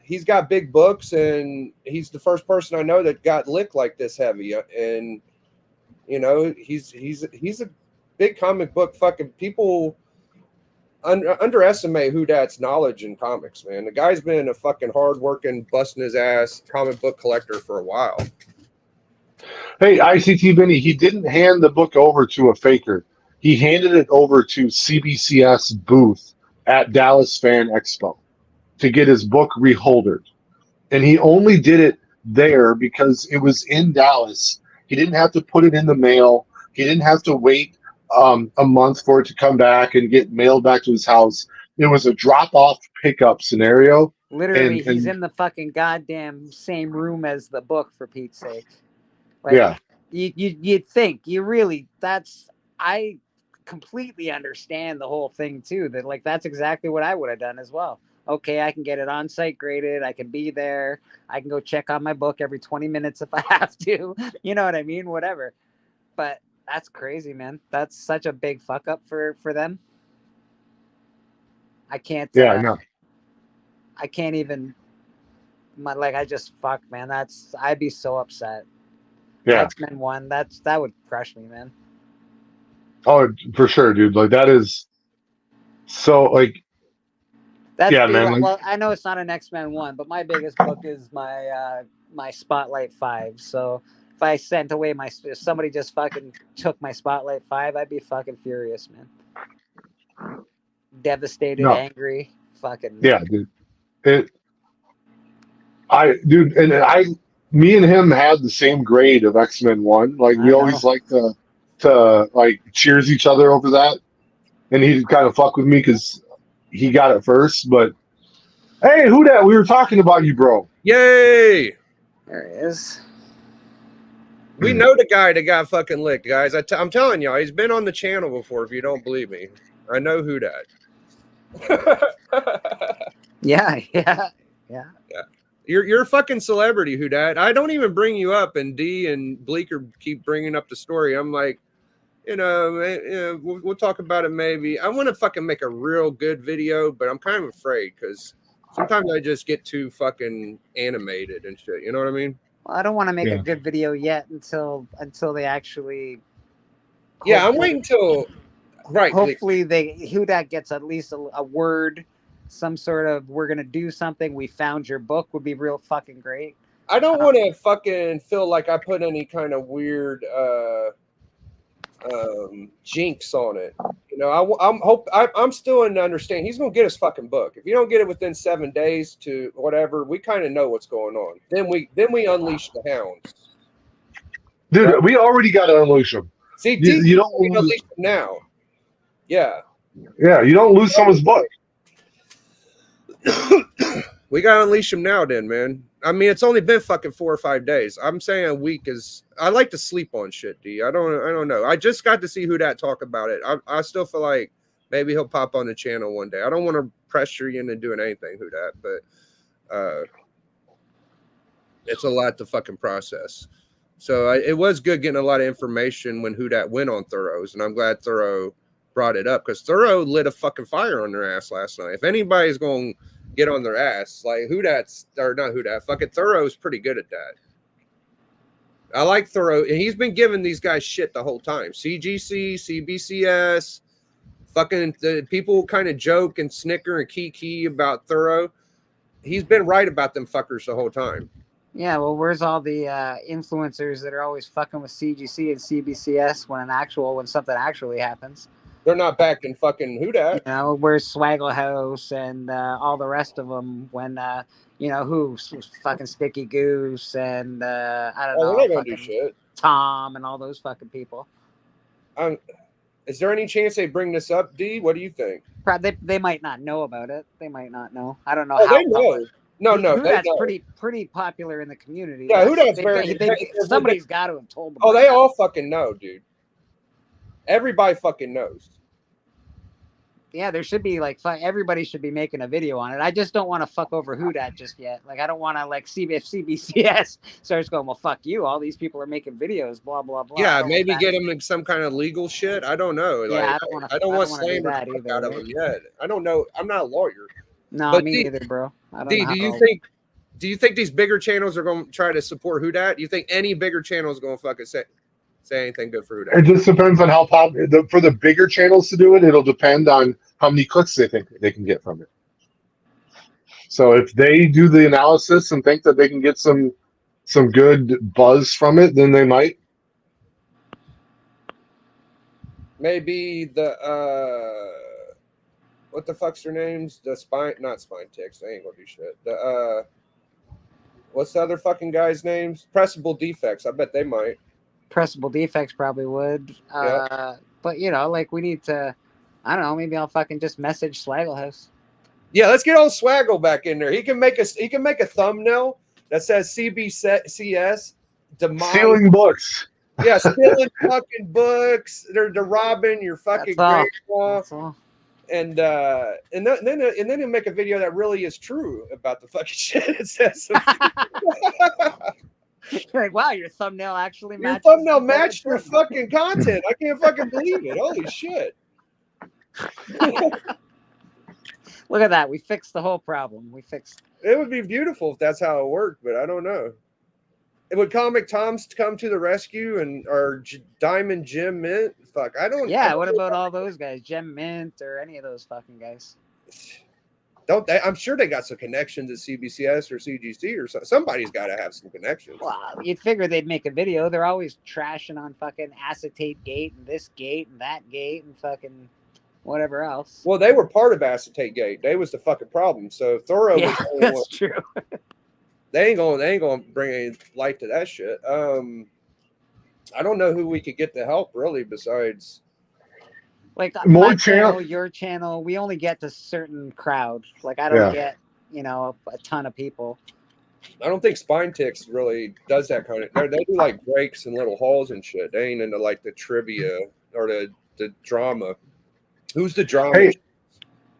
he's got big books, and he's the first person I know that got licked like this heavy. And you know, he's a big comic book fucking people. Underestimate whodat's knowledge in comics, man. The guy's been a fucking hardworking, busting his ass comic book collector for a while. Hey, ICT Benny, he didn't hand the book over to a faker. He handed it over to CBCS booth at Dallas Fan Expo to get his book reholdered. And he only did it there because it was in Dallas He didn't have to put it in the mail. He didn't have to wait a month for it to come back and get mailed back to his house. It was a drop-off pickup scenario. Literally, he's And in the fucking goddamn same room as the book, for Pete's sake. Like, yeah, you'd think, I completely understand the whole thing too. That like that's exactly what I would have done as well. Okay, I can get it on site graded. I can be there. I can go check on my book every 20 minutes if I have to. You know what I mean? Whatever. But that's crazy, man. That's such a big fuck up for them. I can't. yeah, no, I can't even. I just fuck, man. I'd be so upset. yeah. X-Men 1. That would crush me, man. Oh, for sure, dude. Like that is so like That's yeah, big. man. Like Well, I know it's not an X-Men 1, but my biggest book is my Spotlight 5. So if I sent away if somebody just fucking took my Spotlight 5, I'd be fucking furious, man. Devastated, no, angry, fucking. yeah, dude. It dude, and me and him had the same grade of X-Men 1. Like we I know. always like to like cheers each other over that. And he'd kind of fuck with me because he got it first. But hey, who that? We were talking about you, bro. Yay! There he is. We know the guy that got fucking licked, guys. I'm telling y'all, he's been on the channel before. If you don't believe me, I know who that. Yeah. Yeah. You're a fucking celebrity, who dat. I don't even bring you up, and D and Bleeker keep bringing up the story. I'm like, we'll talk about it maybe. I want to fucking make a real good video, but I'm kind of afraid because sometimes I just get too fucking animated and shit. You know what I mean? Well, I don't want to make Yeah. a good video yet until they actually. Yeah, I'm waiting till right. Hopefully, whodat gets at least a word, some sort of we're gonna do something. We found your book would be real fucking great. I don't want to fucking feel like I put any kind of weird jinx on it. You know, I'm still in to understand he's gonna get his fucking book. If you don't get it within 7 days to whatever, we kind of know what's going on. Then we unleash the hounds. Dude, right? we already got to unleash them. See, you don't unleash them now. Yeah. Yeah, you don't lose someone's book. We gotta unleash them now, then, man. I mean, it's only been fucking 4 or 5 days. I'm saying a week is. I like to sleep on shit, D. I don't know. I just got to see whodat talk about it. I still feel like maybe he'll pop on the channel one day. I don't want to pressure you into doing anything, whodat, but it's a lot to fucking process. So it was good getting a lot of information when whodat went on Thoreau's, and I'm glad Thoreau brought it up because Thoreau lit a fucking fire on their ass last night. If anybody's going to get on their ass, like whodat's or not whodat, fucking Thoreau's pretty good at that. I like Thoreau, and he's been giving these guys shit the whole time. CGC, CBCS, fucking the people kind of joke and snicker and kiki about Thoreau. He's been right about them fuckers the whole time. Yeah, well, where's all the influencers that are always fucking with CGC and CBCS when something actually happens? They're not backing fucking whodat. You know, where's Swaggle House and all the rest of them when who's fucking Sticky Goose and I don't know, They're not gonna do shit. Tom and all those fucking people. Is there any chance they bring this up, D? What do you think? They might not know about it. They might not know. I don't know how. They know. No, whodat's pretty popular in the community. Yeah, whodat's very. Somebody's got to have told them. Oh, they all fucking know, dude. Everybody fucking knows. Yeah, there should be everybody should be making a video on it. I just don't want to fuck over whodat just yet. Like I don't want to see if CBCS starts going, well, fuck you. All these people are making videos, blah blah blah. Yeah, maybe get them in some kind of legal shit. I don't know. Yeah, I don't want slander out of them yet. I don't know. I'm not a lawyer. No, but me neither, bro. Do you think these bigger channels are going to try to support whodat? Do you think any bigger channel is going to fucking say anything good for whodat? It just depends on how for the bigger channels to do it. It'll depend on how many clicks they think they can get from it. So if they do the analysis and think that they can get some good buzz from it, then they might. Maybe the what the fuck's their names? The not spine ticks. They ain't gonna do shit. The what's the other fucking guy's names? Pressable defects. I bet they might. Pressable defects probably would. But you know, like we need to. I don't know. Maybe I'll fucking just message Slagglehouse. Yeah, let's get old Swaggle back in there. He can make a thumbnail that says CBCS demonic. Stealing books. Yeah, stealing fucking books. They're robbing your fucking That's grandma. That's all. And then he'll make a video that really is true about the fucking shit. It says You're like, wow, your thumbnail actually your matches. thumbnail matched your fucking content. I can't fucking believe it. Holy shit. Look at that. We fixed the whole problem. We fixed. It would be beautiful if that's how it worked, but I don't know. Would Comic Tom's come to the rescue and or Diamond Jim Mint? Fuck, I don't. Yeah, what about all those guys, Gem Mint or any of those fucking guys? Don't they? I'm sure they got some connections at CBCS or CGC or something. Somebody's got to have some connections. Well, you'd figure they'd make a video. They're always trashing on fucking acetate gate and this gate and that gate and fucking whatever else. Well, they were part of Acetate Gate. They was the fucking problem. So Thorough Yeah, was the only that's one. true. They ain't gonna bring any light to that shit. I don't know who we could get to help really besides Like More my channel, channel- your channel, we only get to certain crowd. Like I don't get, you know, a ton of people. I don't think Spine Ticks really does that kind of. They do like breaks and little hauls and shit. They ain't into like the trivia or the drama. Who's the drama? Hey,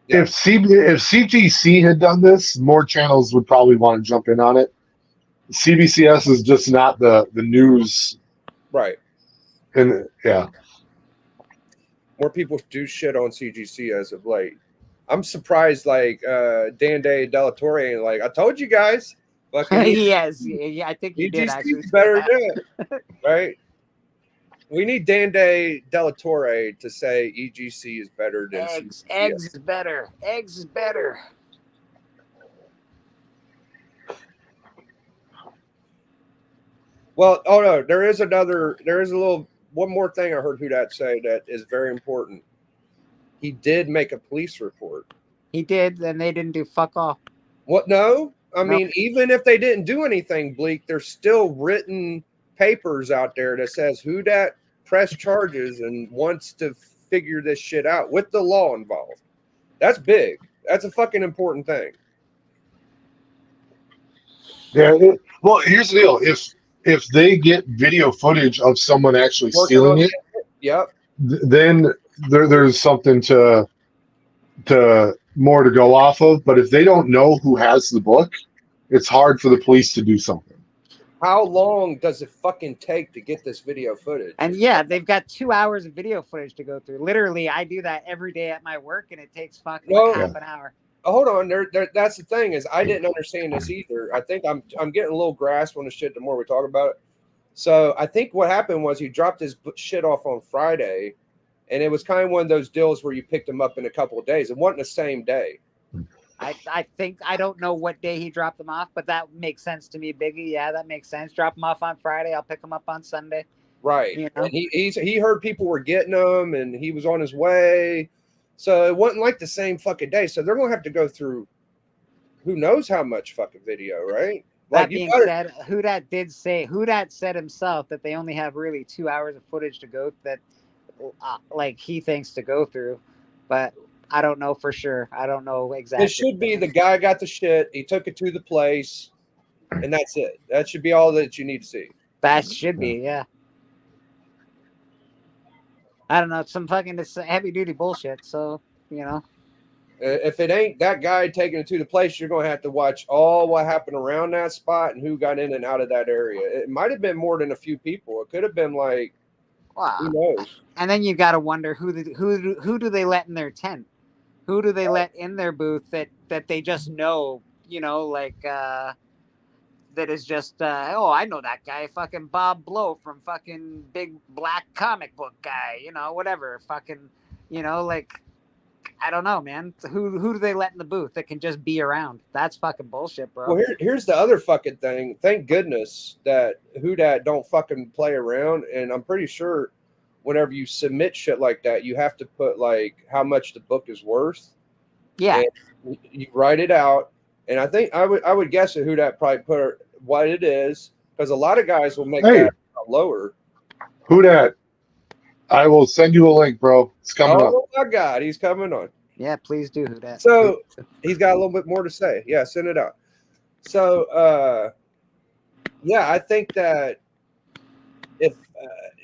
Yeah. if CGC had done this, more channels would probably want to jump in on it. CBCS is just not the news, Right. and yeah, More people do shit on CGC as of late. I'm surprised, like Dan Day Delatorre ain't like, I told you guys. Fucking Yes, yeah, I think you did EGC actually. is better than that, right? We need Dan Day Delatorre to say EGC is better than Eggs, CGC. eggs is better. Eggs is better. Well, oh no, there is one more thing I heard whodat say that is very important. He did make a police report. He did, and they didn't do fuck all. What? No, I No. mean, even if they didn't do anything, Bleak, there's still written papers out there that says whodat pressed charges and wants to figure this shit out with the law involved. That's big. That's a fucking important thing. yeah. Well, here's the deal: if they get video footage of someone actually Working stealing on it, Yep. then there's something to more to go off of. But if they don't know who has the book, it's hard for the police to do something. How long does it fucking take to get this video footage? And yeah, they've got 2 hours of video footage to go through. Literally, I do that every day at my work, and it takes fucking No. half an hour. Hold on, that's the thing is I didn't understand this either. I think I'm getting a little grasp on the shit the more we talk about it. So I think what happened was he dropped his shit off on Friday, and it was kind of one of those deals where you picked him up in a couple of days. It wasn't the same day. I think I don't know what day he dropped them off, but that makes sense to me, Biggie. Yeah, that makes sense. Drop them off on Friday. I'll pick them up on Sunday. Right. You know? And he heard people were getting them, and he was on his way. So it wasn't like the same fucking day. So they're gonna have to go through who knows how much fucking video, right? That being said, whodat said himself that they only have really 2 hours of footage to go that like he thinks to go through, but I don't know for sure. I don't know exactly. It should be the guy got the shit, he took it to the place, and that's it. That should be all that you need to see. That should be, yeah. I don't know. It's some fucking heavy duty bullshit. So, you know. If it ain't that guy taking it to the place, you're going to have to watch all what happened around that spot and who got in and out of that area. It might have been more than a few people. It could have been like, wow. Who knows? And then you got to wonder who do they let in their tent? Who do they let in their booth that they just know, you know, like that is just oh, I know that guy, fucking Bob Blow from fucking Big Black Comic Book Guy, you know, whatever, fucking, you know, like I don't know, man. Who do they let in the booth that can just be around? That's fucking bullshit, bro. Well, here's the other fucking thing. Thank goodness that whodat don't fucking play around. And I'm pretty sure whenever you submit shit like that, you have to put like how much the book is worth. Yeah. And you write it out. And I think I would guess that whodat probably put what it is, because a lot of guys will make that lower. Whodat? I will send you a link, bro. It's coming up. Oh my God, he's coming on. Yeah, please do whodat. So he's got a little bit more to say. Yeah, send it out. So yeah, I think that if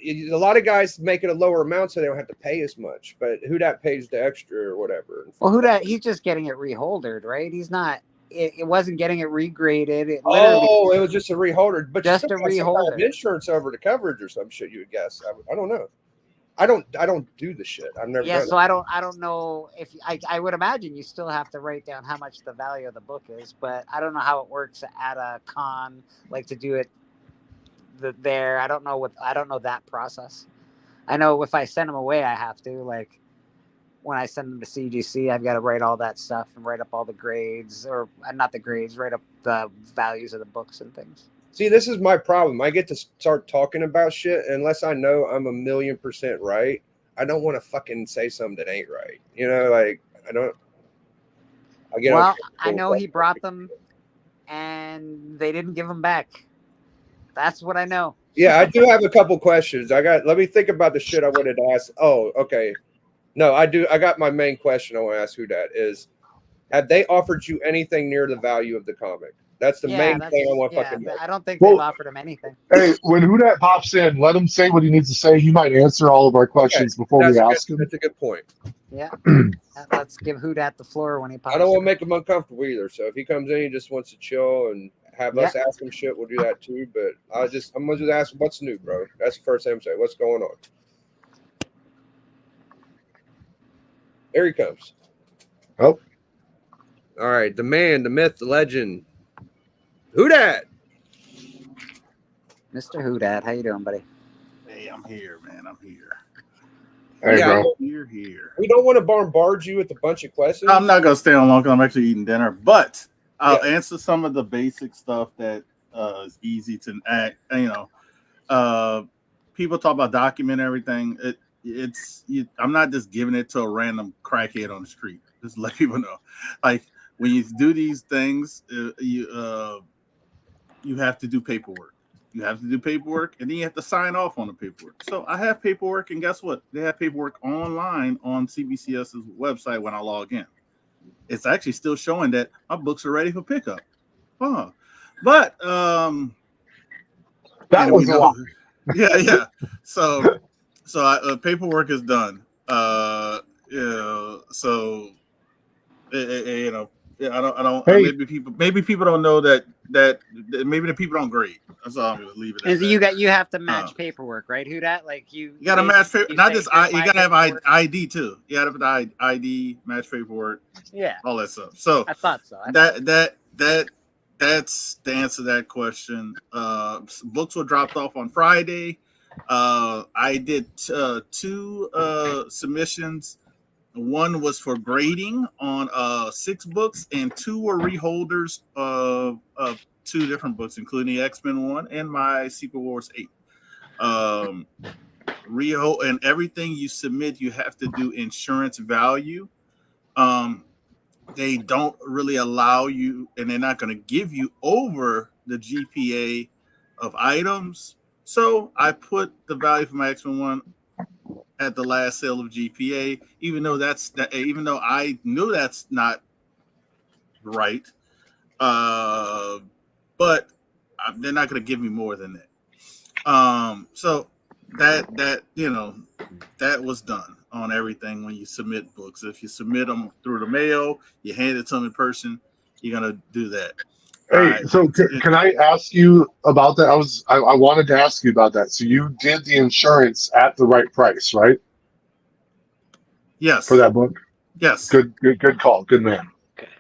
a lot of guys make it a lower amount so they don't have to pay as much, but whodat pays the extra or whatever. Well, whodat? He's just getting it reholdered, right? He's not. It wasn't getting it regraded. It literally Oh, it was just a reholder, but just you a still got some kind of reholder. insurance over the coverage or some shit. You would guess. I don't know. I don't do the shit. I've never Yeah, done so it. I don't know if I would imagine you still have to write down how much the value of the book is, but I don't know how it works at a con, like to do it there. I don't know that process. I know if I send them away, I have to, like, when I send them to CGC, I've got to write all that stuff and write up all the grades, or not the grades, write up the values of the books and things. See, this is my problem. I get to start talking about shit unless I know I'm 1,000,000% right. I don't want to fucking say something that ain't right. You know, like I don't. I get Well, uncomfortable I know with he that. brought them, and they didn't give them back. That's what I know. Yeah, I do have a couple questions. Let me think about the shit I wanted to ask. Oh, okay. No, I do. I got my main question I want to ask whodat is, have they offered you anything near the value of the comic? That's the main thing I want to fucking know. I don't think they've Well, offered him anything. hey, when Whodat pops in, let him say what he needs to say. He might answer all of our questions before we ask him. That's a good point. Yeah. Let's give Whodat the floor when he pops. I don't want to make him uncomfortable either. So if he comes in, he just wants to chill and have us ask him shit, we'll do that too. But I'm gonna just ask him what's new, bro. That's the first thing I'm saying. What's going on? There he comes. Oh. All right, the man, the myth, the legend. Whodat? Mr. Whodat, how you doing, buddy? Hey, I'm here, man. I'm here. Hey, Yeah, bro. Here. We don't want to bombard you with a bunch of questions. I'm not gonna stay on long because I'm actually eating dinner, but I'll answer some of the basic stuff that is easy to act. People talk about document everything. I'm not just giving it to a random crackhead on the street. Just let people know, like when you do these things, you have to do paperwork. You have to do paperwork, and then you have to sign off on the paperwork. So I have paperwork, and guess what? They have paperwork online on CBCS's website when I log in. It's actually still showing that my books are ready for pickup. But that was a lot. Yeah. So paperwork is done. I don't. Hey. Maybe people don't know that maybe the people don't grade. That's all I'm gonna leave it at. And you have to match paperwork, right? Whodat? Like you gotta match paper. Not just you gotta have ID too. You gotta have ID, match paperwork. Yeah, all that stuff. So I thought so. That's the answer to that question. Books were dropped off on Friday. I did 2 submissions. One was for grading on 6 books, and 2 were reholders of 2 different books, including the X-Men one and my Secret Wars 8. Rehold, and everything you submit, you have to do insurance value. They don't really allow you, and they're not going to give you over the GPA of items. So I put the value for my X-Men one at the last sale of GPA, even though I knew that's not right. But they're not going to give me more than that. So that was done on everything when you submit books. If you submit them through the mail, you hand it to them in person, you're going to do that. Hey, so can I ask you about that? I wanted to ask you about that. So you did the insurance at the right price, right? Yes. For that book? Yes. Good call. Good man.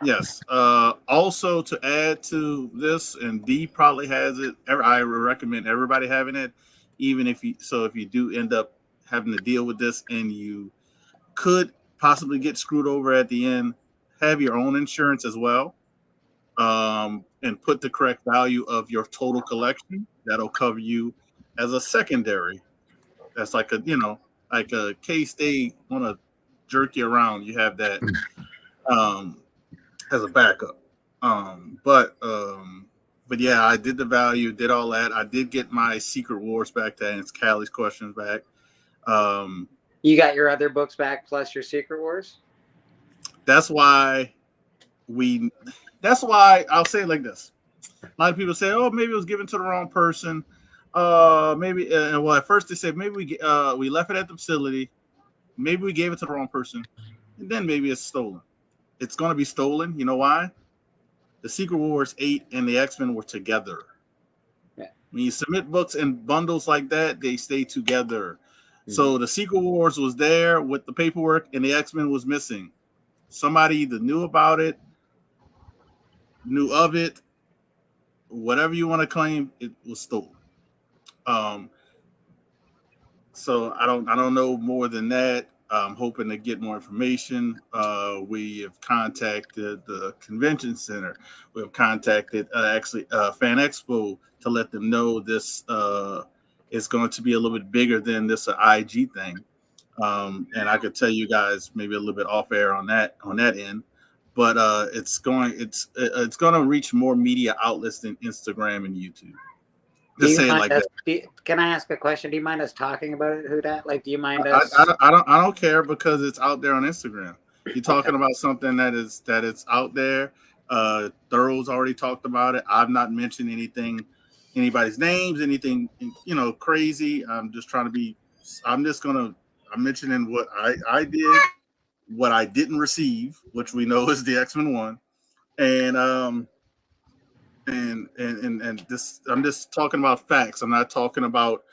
Yes. Also, to add to this, and D probably has it. I recommend everybody having it, even if you do end up having to deal with this, and you could possibly get screwed over at the end, have your own insurance as well, and put the correct value of your total collection. That'll cover you as a secondary. That's like a case they want to jerk you around. You have that as a backup. But but yeah, I did the value, did all that. I did get my Secret Wars back to answer Callie's questions back. You got your other books back plus your Secret Wars? That's why I'll say it like this. A lot of people say, oh, maybe it was given to the wrong person. Maybe, well, at first they said maybe we left it at the facility. Maybe we gave it to the wrong person. And then maybe it's stolen. It's going to be stolen. You know why? The Secret Wars 8 and the X-Men were together. Yeah. When you submit books in bundles like that, they stay together. Mm-hmm. So the Secret Wars was there with the paperwork and the X-Men was missing. Somebody either knew about it, knew of it, whatever you want to claim, it was stolen. So I don't know more than that. I'm hoping to get more information. We have contacted the convention center. We have contacted Fan Expo to let them know this is going to be a little bit bigger than this IG thing. And I could tell you guys maybe a little bit off air on that end, but it's going to reach more media outlets than Instagram and YouTube. Just say it like that. Can I ask a question? Do you mind us talking about it, Whodat? Like, do you mind us? I don't care because it's out there on Instagram. You're talking about something that is out there. Thorough's already talked about it. I've not mentioned anybody's names, anything crazy. I'm mentioning what I did, what I didn't receive, which we know is the X-Men 1, and this, I'm just talking about facts. I'm not talking about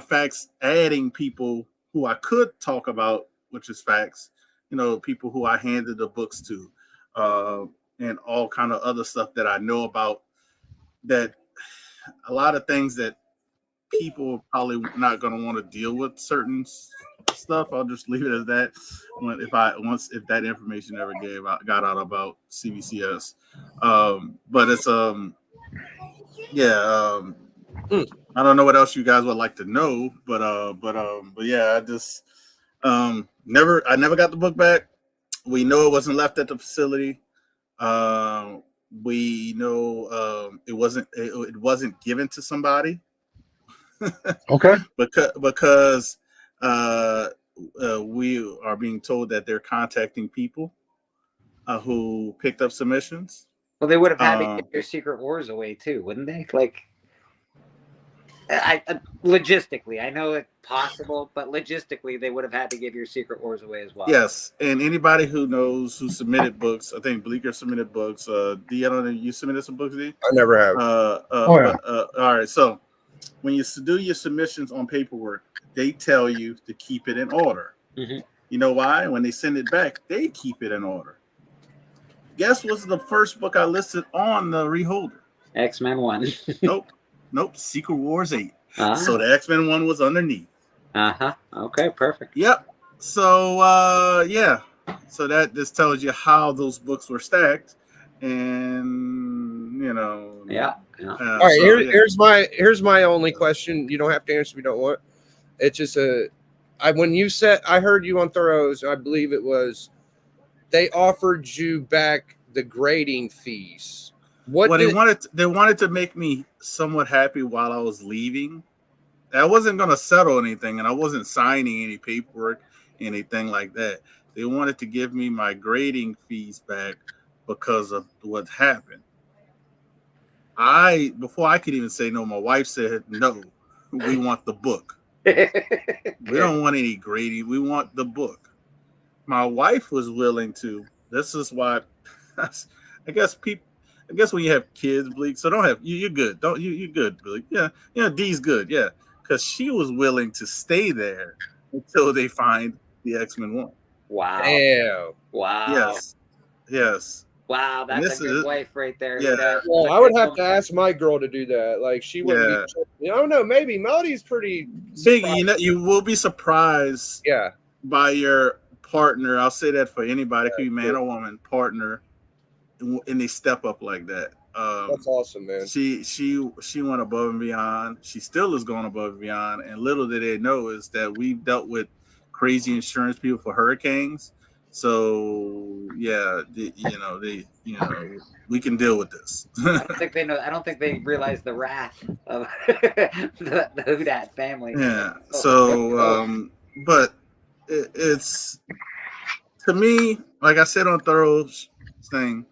facts adding people who I could talk about, which is facts. People who I handed the books to, and all kind of other stuff that I know about. That a lot of things that people are probably not going to want to deal with certain stuff. I'll just leave it as that. If that information ever got out about CBCS, but it's I don't know what else you guys would like to know, but yeah, I just I never got the book back. We know it wasn't left at the facility. We know it wasn't given to somebody. Okay. because we are being told that they're contacting people who picked up submissions. Well, they would have had to get their Secret Wars away too, wouldn't they? Like, logistically, I know it's possible, but logistically, they would have had to give your Secret Wars away as well. Yes, and anybody who knows who submitted books, I think Bleeker submitted books. D, I don't know, you submitted some books, D? I never have. All right, so when you do your submissions on paperwork, they tell you to keep it in order. Mm-hmm. You know why? When they send it back, they keep it in order. Guess what's the first book I listed on the reholder? X-Men 1. Nope. Secret Wars 8. So the X-Men 1 was underneath. Okay, perfect. Yep. So yeah. So that just tells you how those books were stacked, and Yeah. All right. Here's my only question. You don't have to answer if you don't want. It's just I heard you on Thoroughs. I believe it was. They offered you back the grading fees. They wanted to make me somewhat happy while I was leaving. I wasn't going to settle anything, and I wasn't signing any paperwork, anything like that. They wanted to give me my grading fees back because of what happened. Before I could even say no, my wife said, no, we want the book. We don't want any grading. We want the book. My wife was willing to. This is why I guess when you have kids, Bleak, so don't have you're good. Don't you're good, Bleak. Yeah, D's good, yeah. Because she was willing to stay there until they find the X-Men 1. Wow. Damn. Wow. Yes. Wow, that's a good wife right there. Yeah. Well, I would have to ask my girl to do that. Like, she wouldn't be. I don't know. Maybe Melody's pretty big. You will be surprised. Yeah. By your partner. I'll say that for anybody, could be man or woman, partner, and they step up like that. That's awesome, man. She went above and beyond. She still is going above and beyond. And little did they know is that we've dealt with crazy insurance people for hurricanes. So yeah, we can deal with this. I don't think they know. I don't think they realize the wrath of the whodat family. Yeah. So, but it's to me, like I said on Thorough's thing,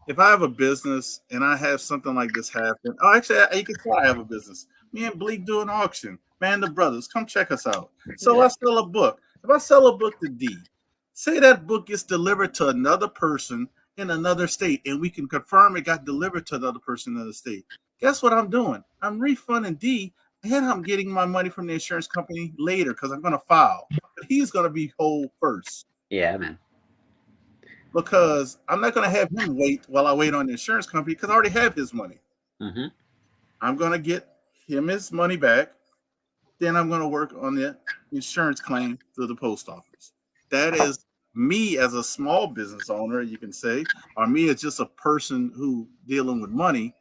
if I have a business and I have something like this happen, oh, actually, you can try I have a business. Me and Bleak do an auction. Man, the brothers, come check us out. So I sell a book. If I sell a book to D, say that book gets delivered to another person in another state, and we can confirm it got delivered to another person in the state. Guess what I'm doing? I'm refunding D, and I'm getting my money from the insurance company later because I'm going to file. But he's going to be whole first. Yeah, man. Because I'm not going to have him wait while I wait on the insurance company because I already have his money. Mm-hmm. I'm going to get him his money back. Then I'm going to work on the insurance claim through the post office. That is me as a small business owner, you can say, or me as just a person who dealing with money.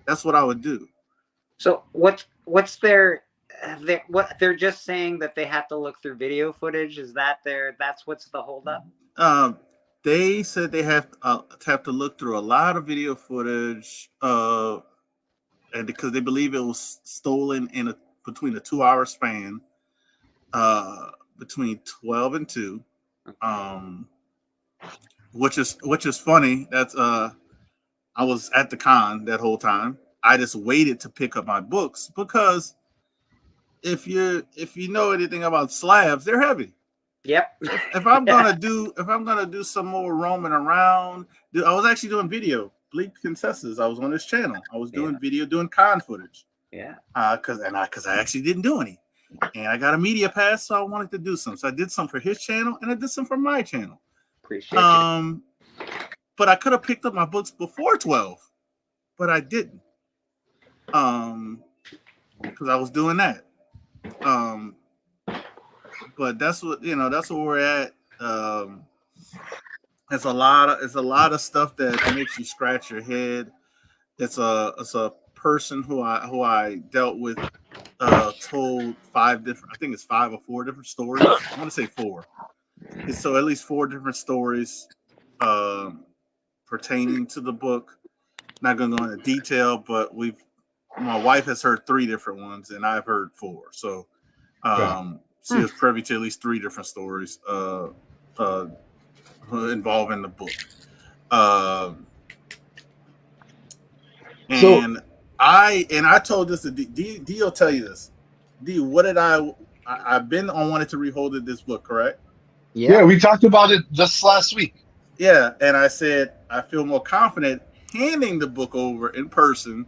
That's what I would do. So what's their what they're just saying that they have to look through video footage? Is that that's what's the holdup? They said they have to look through a lot of video footage, and because they believe it was stolen in between a 2-hour span, between 12 and 2, which is funny. That's I was at the con that whole time. I just waited to pick up my books because if you know anything about slabs, they're heavy. Yep. If I'm gonna do some more roaming around, I was actually doing video. Bleak Consensus. I was on this channel. I was doing video, doing con footage. Yeah. Because I actually didn't do any, and I got a media pass, so I wanted to do some. So I did some for his channel, and I did some for my channel. Appreciate you. But I could have picked up my books before 12, but I didn't. Because I was doing that. But that's what we're at. It's a lot of stuff that makes you scratch your head. It's a person who I dealt with told 5 different, I think it's 5 or 4 different stories. I want to say 4. So at least 4 different stories pertaining to the book. Not going to go into detail, but my wife has heard 3 different ones, and I've heard 4. So she was privy to at least 3 different stories involving the book. And I told this to D will tell you this. D, what did I've been on wanting to rehold this book, correct? Yeah, we talked about it just last week. Yeah, and I said I feel more confident handing the book over in person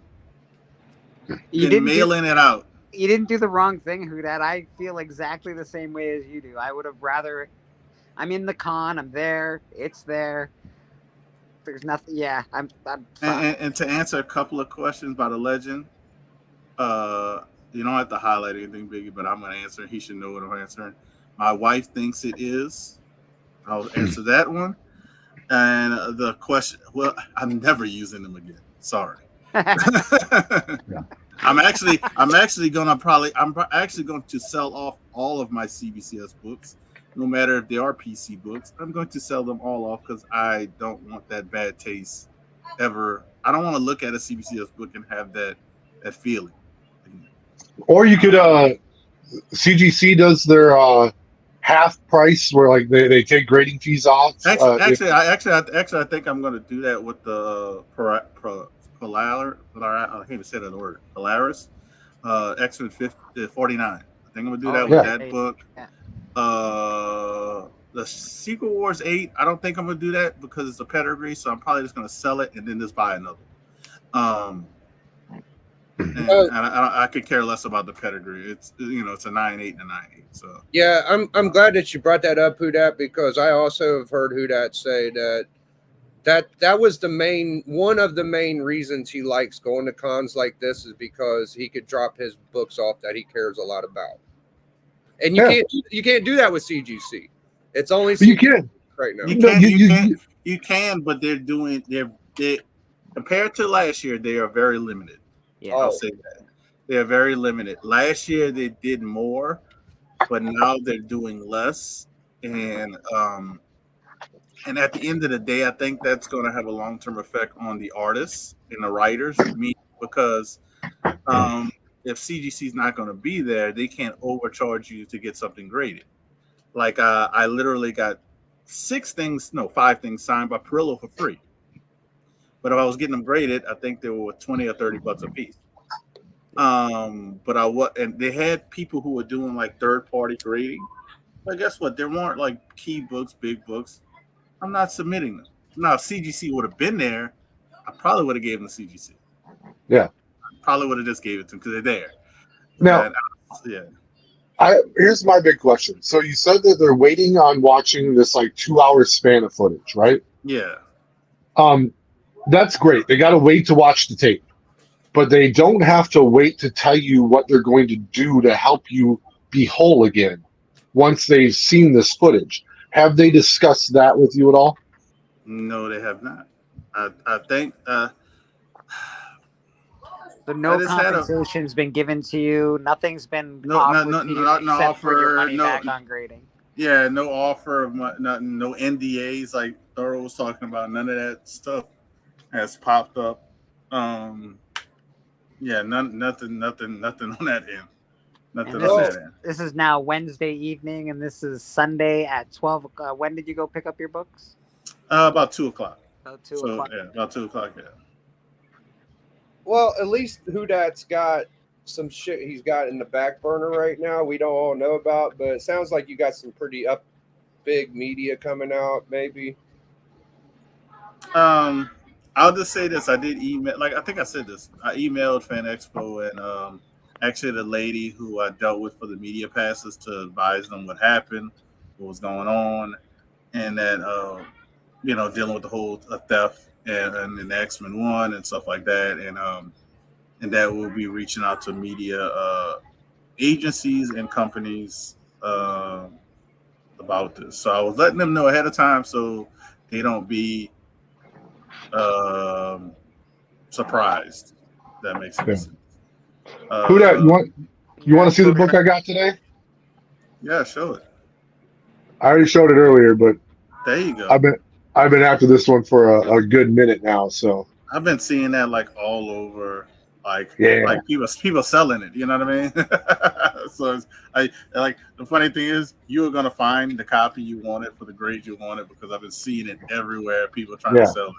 than mailing it out. You didn't do the wrong thing, whodat. I feel exactly the same way as you do. I would have rather. I'm in the con. I'm there. It's there. There's nothing. Yeah, I'm and to answer a couple of questions by the legend, you don't have to highlight anything, Biggie, but I'm going to answer. He should know what I'm answering. My wife thinks it is. I'll answer that one. And the question, well, I'm never using them again. Sorry. I'm actually going to sell off all of my CBCS books, no matter if they are PC books. I'm going to sell them all off because I don't want that bad taste ever. I don't want to look at a CBCS book and have that feeling. Or you could CGC does their half price where like they take grading fees off. Actually, I think I'm going to do that with the Polaris. I can't even say that word. Polaris, xmen 49. I think I'm going to do that with that book. The Secret Wars 8. I don't think I'm going to do that because it's a pedigree. So I'm probably just going to sell it and then just buy another. And I could care less about the pedigree. It's a 9.8 and a 9.8. So yeah, I'm glad that you brought that up, whodat, because I also have heard whodat say that was one of the main reasons he likes going to cons like this is because he could drop his books off that he cares a lot about. And you can't do that with CGC. It's only you can right now. You can, but they compared to last year, they are very limited. Yeah, I'll say that. They are very limited. Last year they did more, but now they're doing less. And And at the end of the day, I think that's going to have a long-term effect on the artists and the writers, because if CGC is not going to be there, they can't overcharge you to get something graded. Like I literally got 5 things signed by Perillo for free. But if I was getting them graded, I think they were $20 or $30 a piece. And they had people who were doing like third-party grading. But guess what? There weren't like key books, big books. I'm not submitting them. Now, if CGC would have been there, I probably would have gave them the CGC. Yeah. Probably would have just gave it to them because they're there. Now, here's my big question. So you said that they're waiting on watching this like 2-hour span of footage, right? Yeah. That's great. They got to wait to watch the tape, but they don't have to wait to tell you what they're going to do to help you be whole again once they've seen this footage. Have they discussed that with you at all? No, they have not. I think so. No compensation's been given to you. Nothing's been offered to you except for your money back on grading. Yeah, no offer of no NDAs like Thorough was talking about. None of that stuff has popped up. Yeah, nothing on that end. This is now Wednesday evening, and this is Sunday at 12. When did you go pick up your books? About 2 o'clock. About 2 o'clock. Yeah, about 2 o'clock. Yeah. Well, at least whodat's got some shit he's got in the back burner right now. We don't all know about, but it sounds like you got some pretty big media coming out. Maybe. I'll just say this: I did email. Like I think I said this. I emailed Fan Expo and actually the lady who I dealt with for the media passes to advise them what happened, what was going on, and that dealing with the whole theft and the xmen 1 and stuff like that, and that we'll be reaching out to media agencies and companies about this. So I was letting them know ahead of time so they don't be surprised. That makes sense. Whodat, you want to see the book I got today? Yeah, show it. I already showed it earlier, but there you go. I've been after this one for a good minute now. So I've been seeing that like all over, like people selling it. You know what I mean? So I like the funny thing is you are gonna find the copy you wanted for the grade you wanted because I've been seeing it everywhere. People trying to sell it.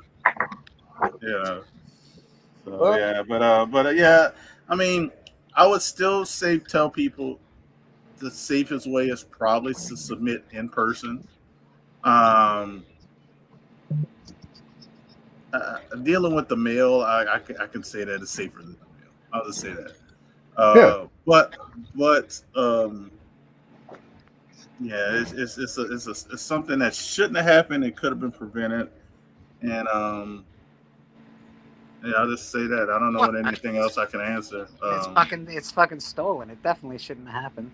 Yeah. So but yeah. I mean, I would still tell people the safest way is probably to submit in person. Dealing with the mail, I can say that is safer than the mail. I'll just say that. It's something that shouldn't have happened. It could have been prevented, and I'll just say that. I don't know what anything else I can answer. It's fucking stolen. It definitely shouldn't have happened.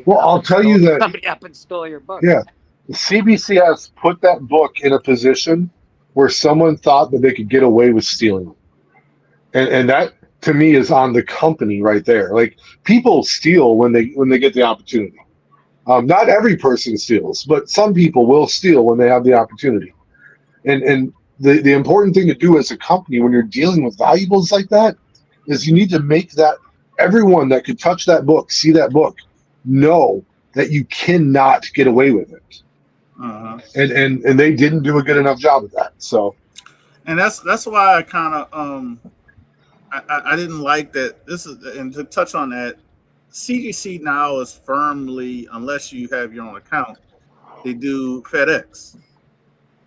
I'll tell you that somebody up and stole your book. Yeah, the CBCS put that book in a position where someone thought that they could get away with stealing it. And that to me is on the company right there. Like people steal when they get the opportunity. Not every person steals, but some people will steal when they have the opportunity. And the important thing to do as a company when you're dealing with valuables like that is you need to make that everyone that could touch that book, see that book, know that you cannot get away with it. Uh-huh. And they didn't do a good enough job of that. So, and that's why I kind of I didn't like that. This is, and to touch on that, CGC now is firmly, unless you have your own account, they do FedEx.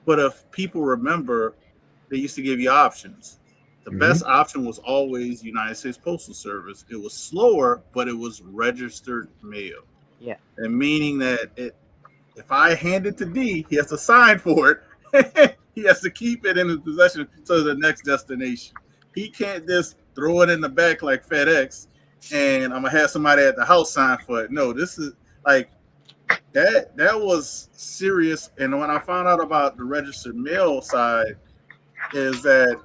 But if people remember, they used to give you options. The best option was always United States Postal Service. It was slower, but it was registered mail. Yeah, and meaning that if I hand it to D, he has to sign for it. He has to keep it in his possession to the next destination. He can't just throw it in the back like FedEx, and I'm gonna have somebody at the house sign for it. No, this is like that was serious. And when I found out about the registered mail side, is that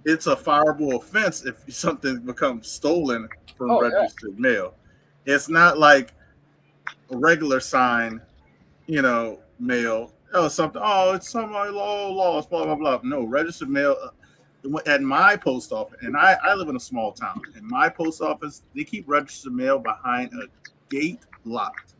it's a fireable offense if something becomes stolen from registered mail. It's not like a regular sign, mail. Oh, something. Oh, it's somebody lost. Blah blah blah. No, registered mail at my post office, and I live in a small town. In my post office, they keep registered mail behind a gate locked.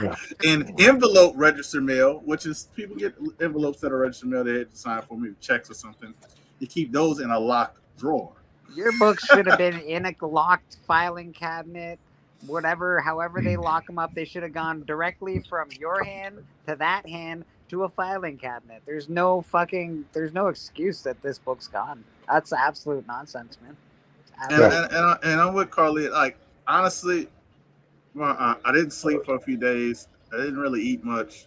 Yeah. And envelope registered mail, which is people get envelopes that are registered mail they had to sign for, maybe checks or something. You keep those in a locked drawer. Your books should have been in a locked filing cabinet, whatever, however they lock them up. They should have gone directly from your hand to that hand to a filing cabinet. There's no excuse that this book's gone. That's absolute nonsense, man. And I'm with Carly. Like, honestly, well, I didn't sleep for a few days. I didn't really eat much.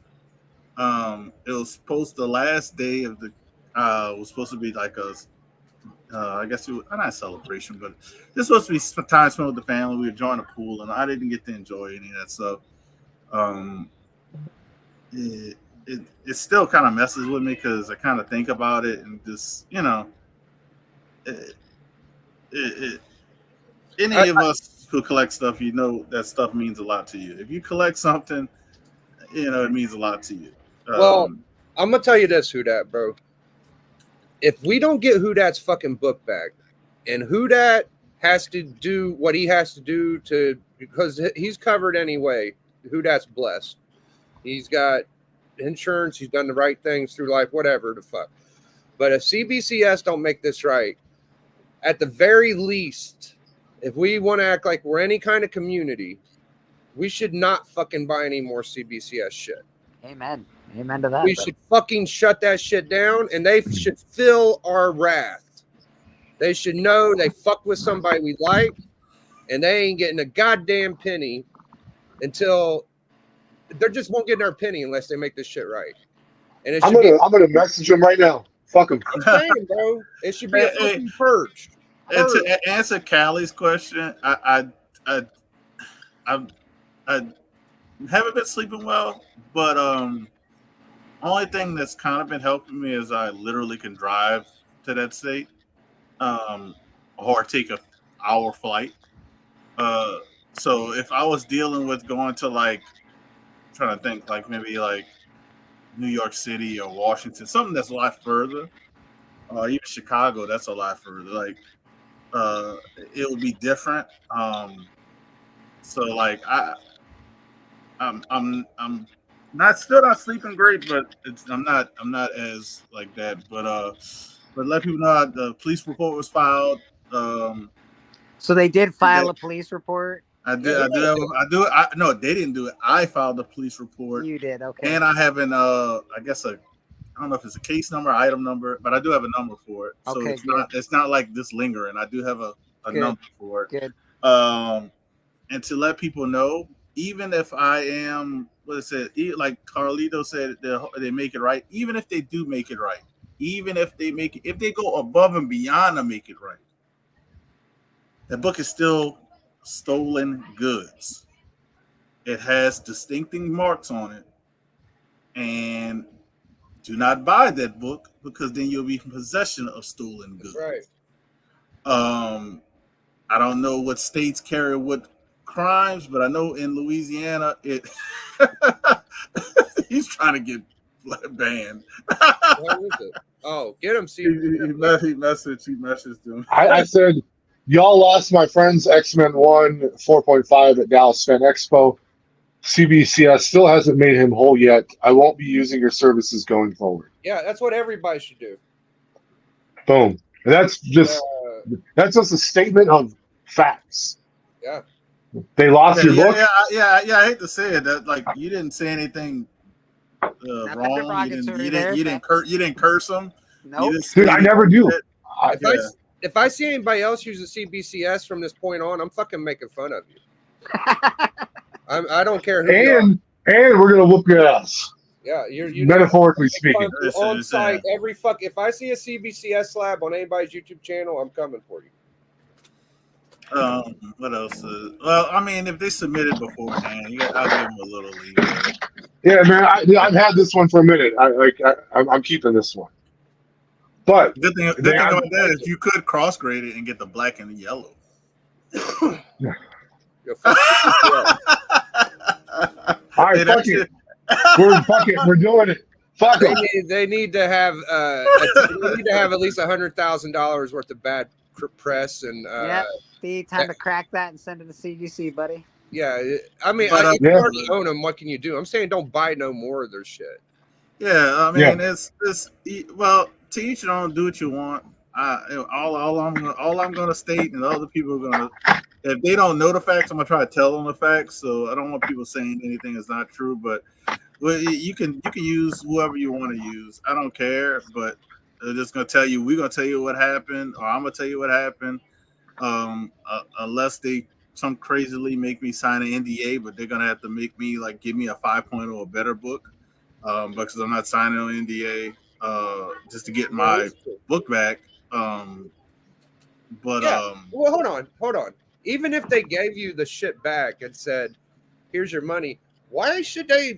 It was the last day of the was supposed to be like a I guess it was not a celebration, but this was supposed to be time spent with the family. We were enjoying the pool, and I didn't get to enjoy any of that stuff. It still kind of messes with me because I kind of think about it and just, you know, any of us who collect stuff, you know, that stuff means a lot to you. If you collect something, you know, it means a lot to you. Well, I'm gonna tell you this, whodat, bro. If we don't get whodat's fucking book back, and whodat has to do what he has to do to, because he's covered anyway. Whodat's blessed. He's got insurance. He's done the right things through life. Whatever the fuck. But if CBCS don't make this right, at the very least, if we want to act like we're any kind of community, we should not fucking buy any more CBCS shit. Amen. Amen to that. We should fucking shut that shit down, and they should feel our wrath. They should know they fucked with somebody we like, and they ain't getting a goddamn penny until they just won't get their penny unless they make this shit right. And I'm gonna message them right now. Fuck them. I'm saying, bro, it should be a fucking purge. And to answer Callie's question, I haven't been sleeping well, but only thing that's kind of been helping me is I literally can drive to that state, or take a hour flight. So if I was dealing with going to, like, trying to think, like maybe like New York City or Washington, something that's a lot further, or even Chicago, that's a lot further. Like, it would be different. So like I'm still not sleeping great, but I'm not as like that. But let people know the police report was filed. So they did file a police report. No, they didn't do it. I filed a police report. You did, okay. And I have an I don't know if it's a case number, item number, but I do have a number for it. So okay, it's not like this lingering. I do have a number for it. Good. And to let people know, even if I am, like Carlito said, they make it right. Even if they do make it right, even if they go above and beyond to make it right, the book is still stolen goods. It has distinctive marks on it, and do not buy that book because then you'll be in possession of stolen goods. That's right. I don't know what states carry what crimes, but I know in Louisiana he's trying to get banned. What is it? Oh, get him. See, he messaged him. I said, y'all lost my friends X-Men 1 4.5 at Dallas Fan Expo. CBCS still hasn't made him whole yet. I won't be using your services going forward. Yeah, that's what everybody should do. Boom. And that's just a statement of facts. Yeah. They lost your book. Yeah. I hate to say it, that like you didn't say anything wrong. You didn't curse them. Nope. Dude, I never do. If I see anybody else use a CBCS from this point on, I'm fucking making fun of you. I don't care who you are. And we're gonna whoop your ass. Yeah, you're metaphorically speaking. On site if I see a CBCS slab on anybody's YouTube channel, I'm coming for you. What else? Well, I mean, if they submitted beforehand, I'll give them a little leeway. Yeah, man, I've had this one for a minute. I'm keeping this one. But good thing about that is you could cross grade it and get the black and the yellow. All right, fuck it. We're doing it. Fuck it. They need to have at least $100,000 worth of bad press and Yep. Time to crack that and send it to CGC, buddy. yeah. I mean, But, if you already own them, what can you do? I'm saying don't buy no more of their shit. Yeah, I mean, it's well, to each your own. Do what you want. All I'm gonna state, and other people are gonna, if they don't know the facts, I'm gonna try to tell them the facts. So I don't want people saying anything that's not true. But you can use whoever you want to use. I don't care. But they're just gonna tell you. We're gonna tell you what happened, or I'm gonna tell you what happened. Unless they some crazily make me sign an NDA, but they're gonna have to make me like give me a 5.0 or better book. Because I'm not signing an NDA just to get my book back. Well, hold on. Even if they gave you the shit back and said, "Here's your money," why should they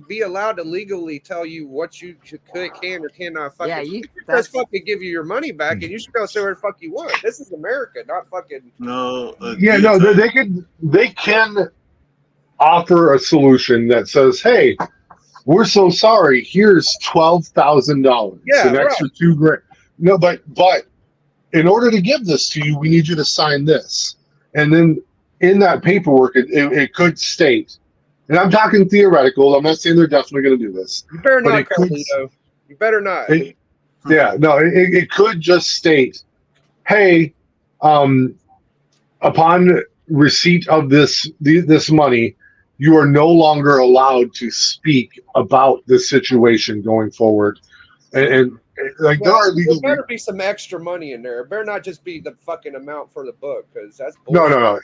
be allowed to legally tell you what you can or cannot fucking? Yeah, just fucking give you your money back, and you should go say where the fuck you want. This is America, not fucking. No. They can offer a solution that says, "Hey, we're so sorry. Here's $12,000. Yeah, an extra $2,000." No, but in order to give this to you, we need you to sign this. And then in that paperwork, it could state, and I'm talking theoretical. I'm not saying they're definitely going to do this. You better not, Carlito. You better not. It could just state, "Hey, upon receipt of this money, you are no longer allowed to speak about this situation going forward." And like there are legal. There better be some extra money in there. It better not just be the fucking amount for the book, because that's bullshit. No.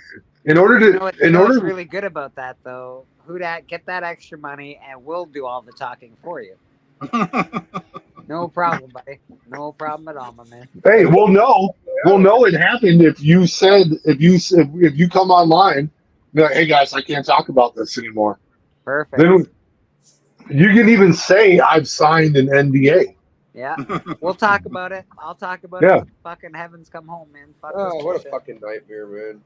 In order to, what's really good about that though, whodat, get that extra money, and we'll do all the talking for you. No problem, buddy. No problem at all, my man. Hey, we'll know it happened if you come online. Like, "Hey guys, I can't talk about this anymore." Perfect. Then you can even say, "I've signed an NDA." Yeah, we'll talk about it. I'll talk about it. Fucking heavens come home, man. Fuck what a fucking nightmare, man.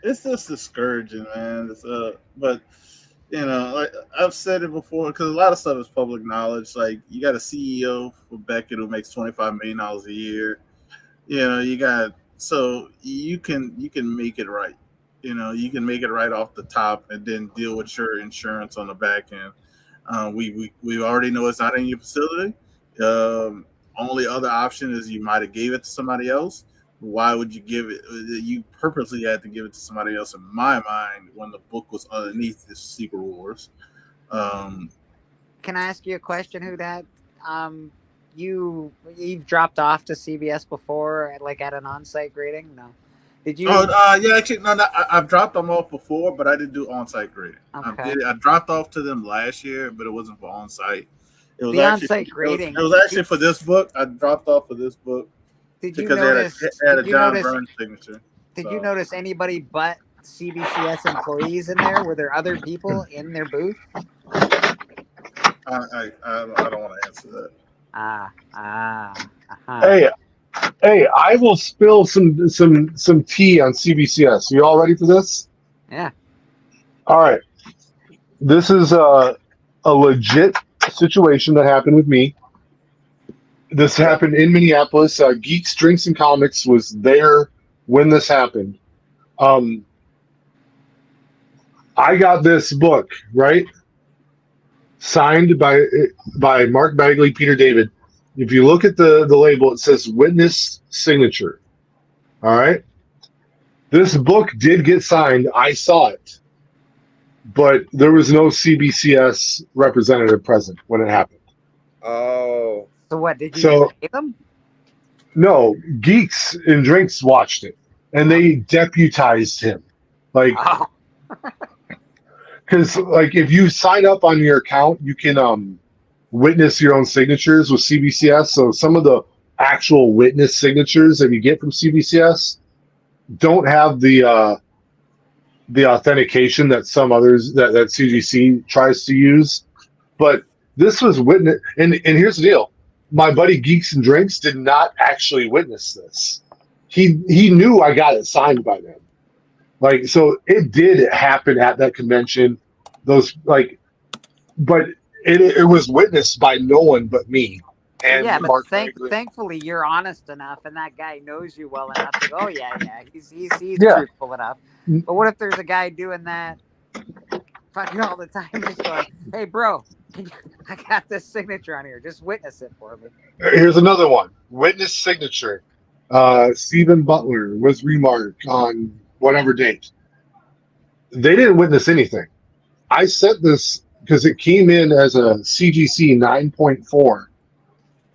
It's just discouraging, man. But you know, like I've said it before, because a lot of stuff is public knowledge. Like you got a CEO for Beckett who makes $25 million a year. You know, so you can make it right. You know, you can make it right off the top and then deal with your insurance on the back end. We already know it's not in your facility. Only other option is you might have gave it to somebody else. Why would you give it? You purposely had to give it to somebody else, in my mind, when the book was underneath the Secret Wars. Can I ask you a question, whodat? You've dropped off to CBS before, like at an on-site grading? No. Did you? Actually, no. I've dropped them off before, but I didn't do on-site grading. Okay. I dropped off to them last year, but it wasn't for on-site. It was on-site grading. It was actually for this book. I dropped off for this book because they had a John Burns signature. Did you notice anybody but CBCS employees in there? Were there other people in their booth? I don't want to answer that. Hey, I will spill some tea on CBCS. You all ready for this? Yeah. All right. This is a legit situation that happened with me. This happened in Minneapolis. Geeks, Drinks, and Comics was there when this happened. I got this book, right? Signed by Mark Bagley, Peter David. If you look at the label, it says witness signature. All right. This book did get signed. I saw it. But there was no CBCS representative present when it happened. Oh. So what, did you pay them? No, Geeks and Drinks watched it. And they deputized him. Like, because like if you sign up on your account, you can witness your own signatures with CBCS. So some of the actual witness signatures that you get from CBCS don't have the authentication that some others that CGC tries to use. But this was witness, and here's the deal. My buddy Geeks and Drinks did not actually witness this. He knew I got it signed by them. Like, so it did happen at that convention. those like, but it was witnessed by no one but me and Yeah, but Mark Franklin. thankfully you're honest enough, and that guy knows you well enough to go, oh yeah, he's Yeah. truthful enough. But what if there's a guy doing that fucking all the time, just going, hey bro, I got this signature on here, just witness it for me. Here's another one. Witness signature. Stephen Butler was remarked on whatever date. They didn't witness anything. I sent this because it came in as a CGC 9.4,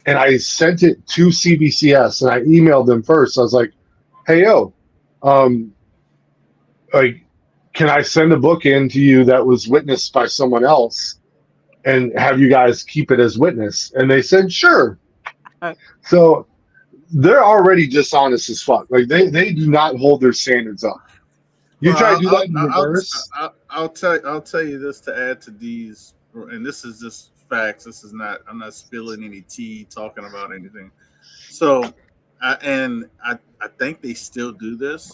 and I sent it to CBCS, and I emailed them first. I was like, "Hey yo, like, can I send a book in to you that was witnessed by someone else, and have you guys keep it as witness?" And they said, "Sure." So they're already dishonest as fuck. Like they do not hold their standards up. You try to do that in reverse. I'll tell you this to add to these, and this is just facts. This is not. I'm not spilling any tea, talking about anything. So, I think they still do this.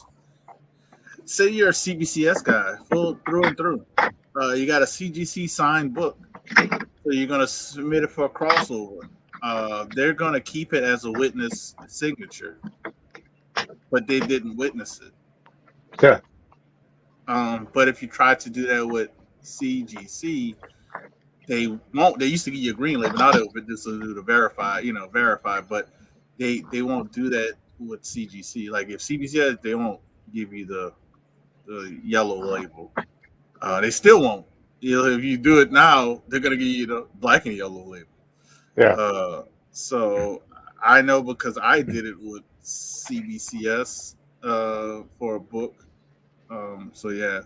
Say you're a CBCS guy, full through and through. You got a CGC signed book, so you're gonna submit it for a crossover. They're gonna keep it as a witness signature, but they didn't witness it. Yeah. But if you try to do that with CGC, they won't. They used to give you a green light, but now they'll just do the verify. But they won't do that with CGC. Like if CBCS, they won't give you the yellow label. They still won't. If you do it now, they're gonna give you the black and yellow label. Yeah. So I know because I did it with CBCS for a book. So yeah.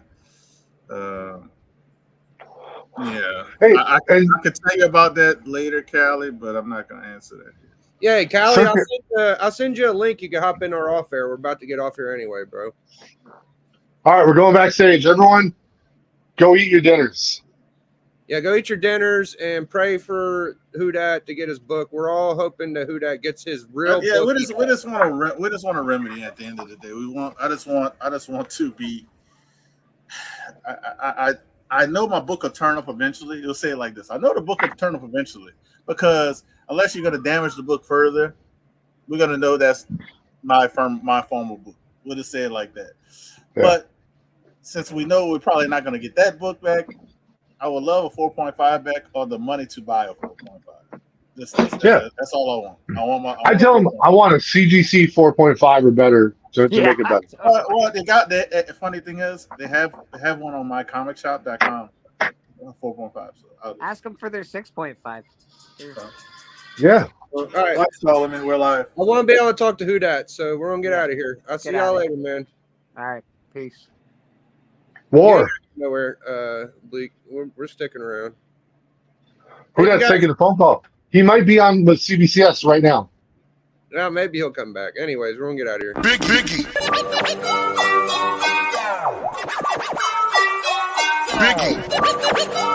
Yeah. Hey, I could tell you about that later, Callie, but I'm not gonna answer that here. Yeah, Callie, I'll send you a link. You can hop in or off air. We're about to get off here anyway, bro. All right, we're going backstage. Everyone, go eat your dinners. Yeah, go eat your dinners and pray for whodat to get his book. We're all hoping that whodat gets his real book. Yeah, we just want a remedy at the end of the day. I just want to be. I know my book will turn up eventually. It'll say it like this. I know the book will turn up eventually because unless you're going to damage the book further, we're going to know that's my formal book. We'll just say it like that. Yeah. But since we know we're probably not going to get that book back, I would love a 4.5 back or the money to buy a 4.5. That's all I want. I tell them I want a CGC 4.5 or better to make it better. Well, they got that. The funny thing is, they have one on mycomicshop.com, 4.5. So ask them for their 6.5. Yeah. All right. We're live. I want to be able to talk to whodat, so we're gonna get out of here. I'll see y'all later, man. All right. Peace. War. Nowhere, Bleak. We're sticking around. Whodat's taking a phone call. He might be on with CBCS right now. Yeah, maybe he'll come back. Anyways, we're gonna get out of here. Big Biggie. Biggie.